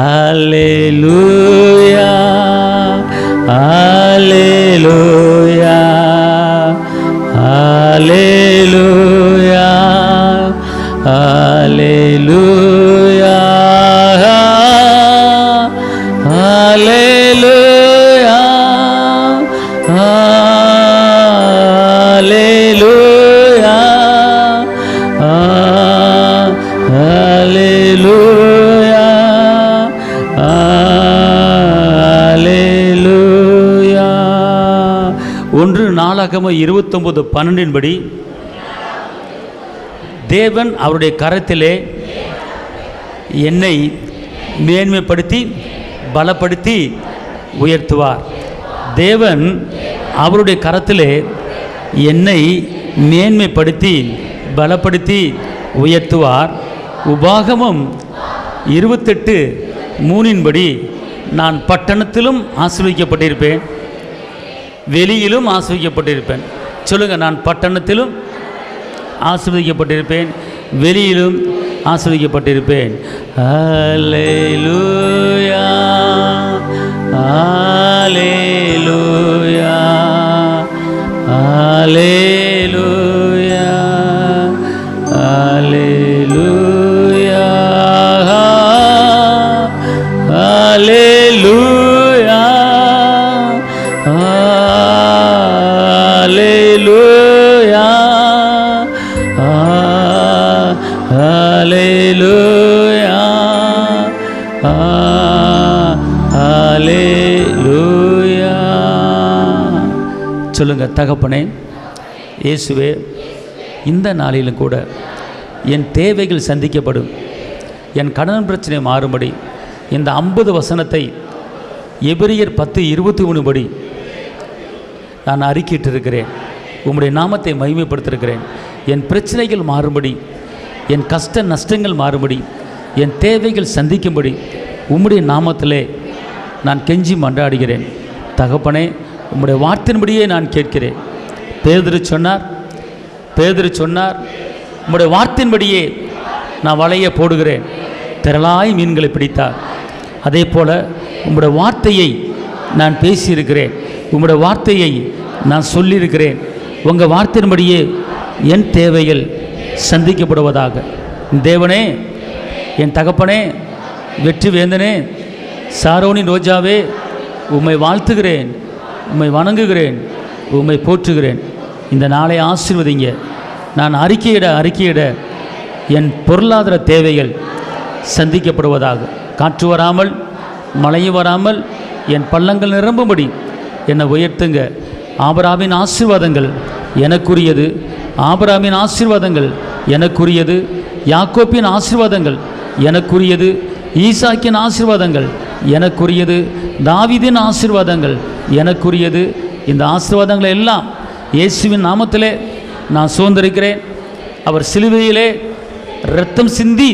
அல்லேலூயா அல்லேலூயா அல்லேலூயா அல்லேலூயா அல்லேலூயா அல்லேலூயா அல்லேலூயா அல்லேலூயா. 1 நாளாகமம் 29:12 படி தேவன் அவருடைய கரத்திலே என்னை மேன்மைப்படுத்தி பலப்படுத்தி உயர்த்துவார். தேவன் அவருடைய கரத்திலே என்னை மேன்மைப்படுத்தி பலப்படுத்தி உயர்த்துவார். உபாகமம் 28:3 படி நான் பட்டணத்திலும் ஆசீர்வதிக்கப்பட்டிருப்பேன், வெளியிலும் ஆசீர்வதிக்கப்பட்டிருப்பேன். சொல்லுங்கள், நான் பட்டணத்திலும் ஆசீர்வதிக்கப்பட்டிருப்பேன், வெளியிலும் ஆசீர்வதிக்கப்பட்டிருப்பேன். அல்லேலூயா அல்லேலூயா அல்லேலூயா அல்லேலூயா அல்லேலூயா அல்லேலூயா அல்லேலூயா அல்லேலூயா. சொல்லுங்க, தகப்பனே இயேசுவே, இந்த நாளிலும் கூட என் தேவைகள் சந்திக்கப்படும், என் கடன் பிரச்சனை மாறும்படி இந்த 50 வசனத்தை எபிரியர் 10:23 படி நான் அறிக்கையிட்டிருக்கிறேன். உம்முடைய நாமத்தை மகிமைப்படுத்திருக்கிறேன். என் பிரச்சனைகள் மாறும்படி, என் கஷ்ட நஷ்டங்கள் மாறும்படி, என் தேவைகள் சந்திக்கும்படி உம்முடைய நாமத்திலே நான் கெஞ்சி மன்றாடுகிறேன். தகப்பனே, உம்முடைய வார்த்தையின்படியே நான் கேட்கிறேன். பேதுரு சொன்னார், உம்முடைய வார்த்தையின்படியே நான் வலையை போடுகிறேன். திரளாய் மீன்களை பிடித்தார். அதே போல் உம்முடைய வார்த்தையை நான் பேசியிருக்கிறேன், உம்முடைய வார்த்தையை நான் சொல்லியிருக்கிறேன். உங்கள் வார்த்தையின்படியே என் தேவைகள் சந்திக்கப்படுவதாக. தேவனே, என் தகப்பனே, வெற்றி வேந்தனே, சாரோனின் ரோஜாவே, உம்மை வாழ்த்துகிறேன், உம்மை வணங்குகிறேன், உம்மை போற்றுகிறேன். இந்த நாளை ஆசீர்வதிங்க. நான் அறிக்கையிட என் பொருளாதார தேவைகள் சந்திக்கப்படுவதாக. காற்று வராமல் மழையும் வராமல் என் பள்ளங்கள் நிரம்பும்படி என்னை உயர்த்துங்க. ஆபிரகாமின் ஆசீர்வாதங்கள் எனக்குரியது, ஆபிரகாமின் ஆசீர்வாதங்கள் எனக்குரியது, யாக்கோப்பின் ஆசீர்வாதங்கள் எனக்குரியது, ஈசாக்கின் ஆசீர்வாதங்கள் எனக்குரியது, தாவீதின் ஆசீர்வாதங்கள் எனக்குரியது. இந்த ஆசீர்வாதங்களை எல்லாம் இயேசுவின் நாமத்திலே நான் சுதந்திரிக்கிறேன். அவர் சிலுவையிலே இரத்தம் சிந்தி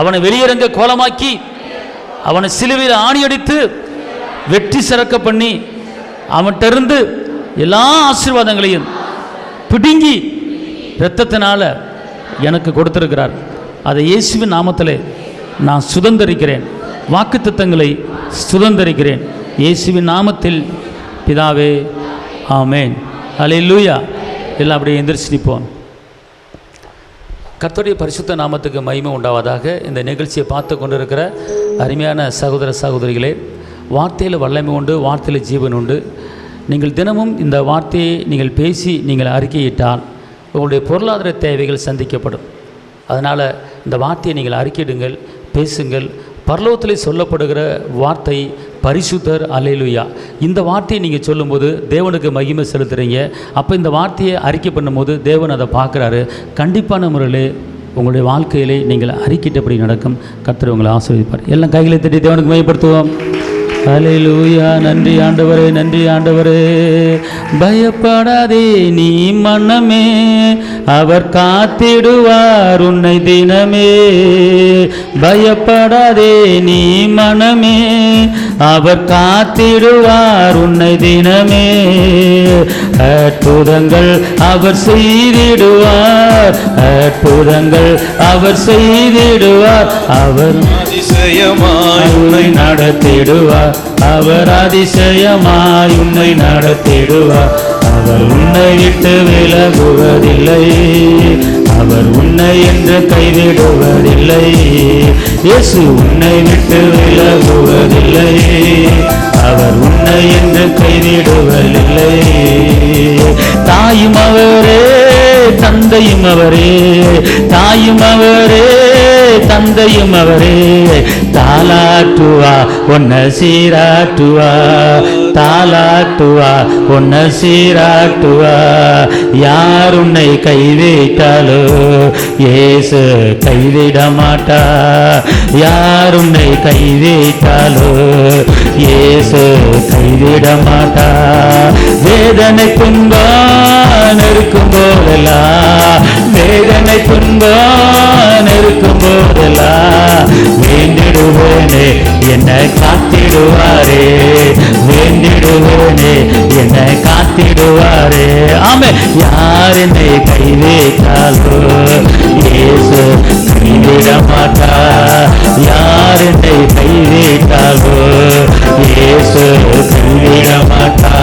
அவனை வெளியரங்க கோலமாக்கி, அவனை சிலுவையில் ஆணியடித்து வெற்றி சிறக்க பண்ணி, அவன்கிட்ட எல்லா ஆசீர்வாதங்களையும் பிடுங்கி இரத்தத்தினால எனக்கு கொடுத்திருக்கிறார். அதை இயேசுவின் நாமத்திலே நான் சுதந்திரிக்கிறேன். வாக்குத்தத்தங்களை சுதந்திரிக்கிறேன். இயேசுவின் நாமத்தில் பிதாவே, ஆமேன். அல்லேலூயா. எல்லாம் அப்படியே எந்திரிச்சு நிற்போம். கர்த்தருடைய பரிசுத்த நாமத்துக்கு மகிமை உண்டாவதாக. இந்த நிகழ்ச்சியை பார்த்து கொண்டிருக்கிற அருமையான சகோதர சகோதரிகளே, வார்த்தையில் வல்லமை உண்டு, வார்த்தையில் ஜீவன் உண்டு. நீங்கள் தினமும் இந்த வார்த்தையை நீங்கள் பேசி நீங்கள் அறிக்கையிட்டால் உங்களுடைய பொருளாதார தேவைகள் சந்திக்கப்படும். அதனால் இந்த வார்த்தையை நீங்கள் அறிக்கையிடுங்கள், பேசுங்கள். பரலோகத்திலே சொல்லப்படுகிற வார்த்தை பரிசுத்தர். அல்லேலூயா. இந்த வார்த்தையை நீங்கள் சொல்லும்போது தேவனுக்கு மகிமை செலுத்துகிறீங்க. அப்போ இந்த வார்த்தையை அறிக்கை பண்ணும்போது தேவன் அதை பார்க்குறாரு. கண்டிப்பான முறையில் உங்களுடைய வாழ்க்கையிலே நீங்கள் அறிக்கையிட்டபடி நடக்கும். கர்த்தர் உங்களை ஆசீர்வதிப்பார். எல்லாம் கைகளை தட்டி தேவனுக்கு மகிமைப்படுத்துவோம். ஹல்லேலூயா. நன்றி ஆண்டவரே, நன்றி ஆண்டவரே. பயப்படாதே நீ மனமே, அவர் காத்திடுவார் உன்னை தினமே. பயப்படாதே நீ மனமே, அவர் காத்திடுவார் உன்னை தினமே. அற்புதங்கள் அவர் செய்திடுவார், அற்புதங்கள் அவர் செய்திடுவார். அவர் அதிசயமாய் உன்னை நடத்திடுவார், அவர் அதிசயமாய் உன்னை நடத்திடுவார். அவர் உன்னை விட்டு விலகுவதில்லை, அவர் உன்னை என்று கைவிடுவதில்லை. இயேசு உன்னை விட்டு விலகுவதில்லை, அவர் உன்னை என்று கைவிடுவதில்லை. தாயும் அவரே தந்தையும் அவரே, தாயும் அவரே தந்தையும் அவரே. தாலாட்டுவா உன்னை சீராட்டுவா, தாலாட்டுவா உன்னை சீராட்டுவா. யார் உன்னை கைவிட்டாலோ இயேசு கைவிட மாட்டா, யார் உன்னை கைவிட்டாலோ இயேசு கைவிட மாட்டா. வேதனை துன்பம் இருக்கும் போதெல்லாம், வேதனை துன்பம் இருக்கும் போதெல்லாம் வேண்டிடுவேனே என்னை காத்திடுவாரே, வேண்டிடுவேனே என்னை காத்திடுவாரே. ஆமே. யார் என்னை கைவிட்டாலோ இயேசு கைவிட மாட்டா, யார் என்னை கைவிட்டாலோ இயேசு கைவிட மாட்டா.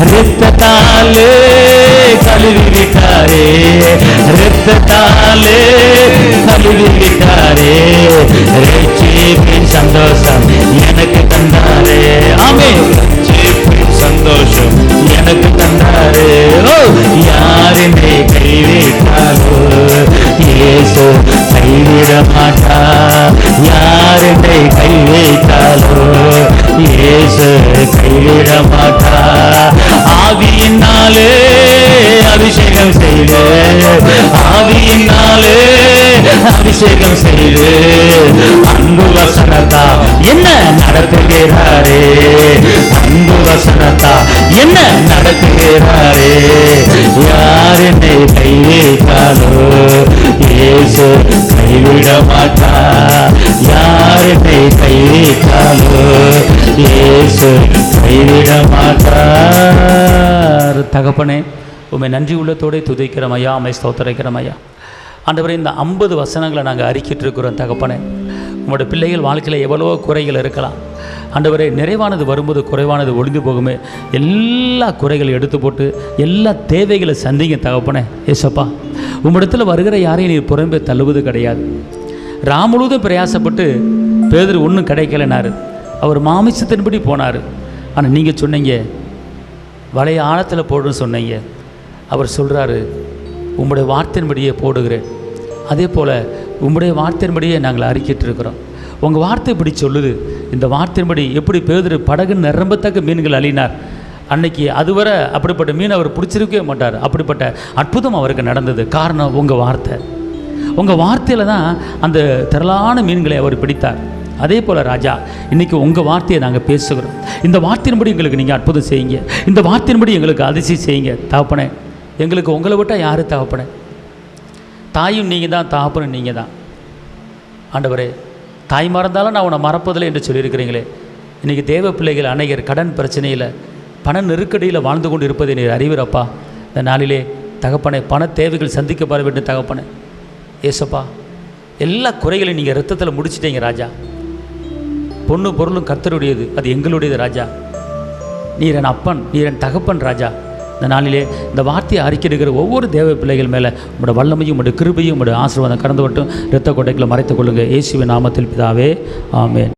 இரத்தத்தாலே கழுவி விட்டாரே, இரத்தத்தாலே கழுவி விட்டாரே. ரட்சிப்பின் சந்தோஷம் எனக்கு தந்தாரே. ஆமே. ரட்சிப்பின் சந்தோஷம் எனக்கு தந்தாரே. யார் என்னை கைவிட்டாலோ இயேசு கைவிட மாட்டா, யார் என்னை கைவிட்டாலோ இயேசு கைவிட மாட்டா. ஆவியினாலே அபிஷேகம் செய்து, ஆவியினாலே அபிஷேகம் செய்து அன்பு வசனத்தா என்ன நடத்துகிறாரே, அன்பு வசனத்தா என்ன நடத்துகிறாரே. யார் என்னை கைவிட்டாலோ இயேசு கைவிட மாட்டா, யார் என்னை கைவிட்டாலோ இயேசு கைவிட மாட்டார். தகப்பனே, உம்மை நன்றி உள்ளத்தோடு துதிக்கிறோம் ஐயா, உம்மை ஸ்தோத்திரிக்கிறோம் ஐயா. ஆண்டவரே, இந்த 50 வசனங்களை நாங்கள் அறிக்கிட்டு இருக்கிறோம் தகப்பனே. உங்களுடைய பிள்ளைகள் வாழ்க்கையில் எவ்வளவோ குறைகள் இருக்கலாம் ஆண்டவரே. நிறைவானது வரும்போது குறைவானது ஒளிந்து போகுமே. எல்லா குறைகளை எடுத்து போட்டு எல்லா தேவைகளை சந்திங்க தகப்பனே. ஏசப்பா, உம்மிடத்தில் வருகிற யாரையும் நீர் புறம்பே தள்ளுவது கிடையாது. முழுவதும் பிரயாசப்பட்டு பேதுரு ஒன்றும் கிடைக்கலனாரு, அவர் மாமிசத்தின்படி போனார். ஆனால் நீங்கள் சொன்னீங்க வலைய ஆழத்தில் போடுன்னு சொன்னீங்க. அவர் சொல்கிறாரு, உம்முடைய வார்த்தையின்படியே போடுகிறேன். அதே போல் உம்முடைய வார்த்தையின்படியே நாங்கள் அறிக்கிட்டு இருக்கிறோம். உங்கள் வார்த்தை இப்படி சொல்லுது. இந்த வார்த்தையின்படி எப்படி பேதுரு படகு நிரம்பத்தக்க மீன்கள் அழினார், அன்னைக்கு அதுவரை அப்படிப்பட்ட மீன் அவர் பிடிச்சிருக்கவே மாட்டார். அப்படிப்பட்ட அற்புதம் அவருக்கு நடந்தது. காரணம் உங்கள் வார்த்தை. உங்கள் வார்த்தையில் தான் அந்த திரளான மீன்களை அவர் பிடித்தார். அதே போல் ராஜா, இன்றைக்கி உங்கள் வார்த்தையை நாங்கள் பேசுகிறோம். இந்த வார்த்தையின்படி எங்களுக்கு நீங்கள் அற்புதம் செய்யுங்க, இந்த வார்த்தையின்படி எங்களுக்கு அதிசயம் செய்யுங்க தகப்பனே. எங்களுக்கு உங்களை விட்டால் யார் தகப்பனே? தாயும் நீங்கள் தான், தகப்பனும் நீங்கள் தான். ஆண்டவரே, தாய் மறந்தாலும் நான் உன்னை மறப்பதில்லை என்று சொல்லியிருக்கிறீங்களே. இன்றைக்கி தேவ பிள்ளைகள் அநேகர் கடன் பிரச்சனையில் பண நெருக்கடியில் வாழ்ந்து கொண்டு இருப்பதை நீர் அறிவீரப்பா. இந்த நாளிலே தகப்பனே, பண தேவைகள் சந்திக்கப்பட வேண்டும் தகப்பனே. ஏசப்பா, எல்லா குறைகளையும் நீங்கள் ரத்தத்தில் முடிச்சிட்டீங்க ராஜா. பொண்ணு பொருளும் கர்த்தருடையது, அது எங்களுடையது ராஜா. நீர் என் அப்பன், நீர் என் தகப்பன் ராஜா. இந்த நாளிலே இந்த வார்த்தையை அறிக்கையிடுகிற ஒவ்வொரு தேவ பிள்ளைகள் மேலே உங்களோட வல்லமையும் உங்களுடைய கிருபையும் உங்களுடைய ஆசீர்வாதம் கடந்து வரட்டும். இரத்த கொட்டைகளை மறைத்துக் கொள்ளுங்கள். இயேசுவின் நாமத்தில் பிதாவே, ஆமென்.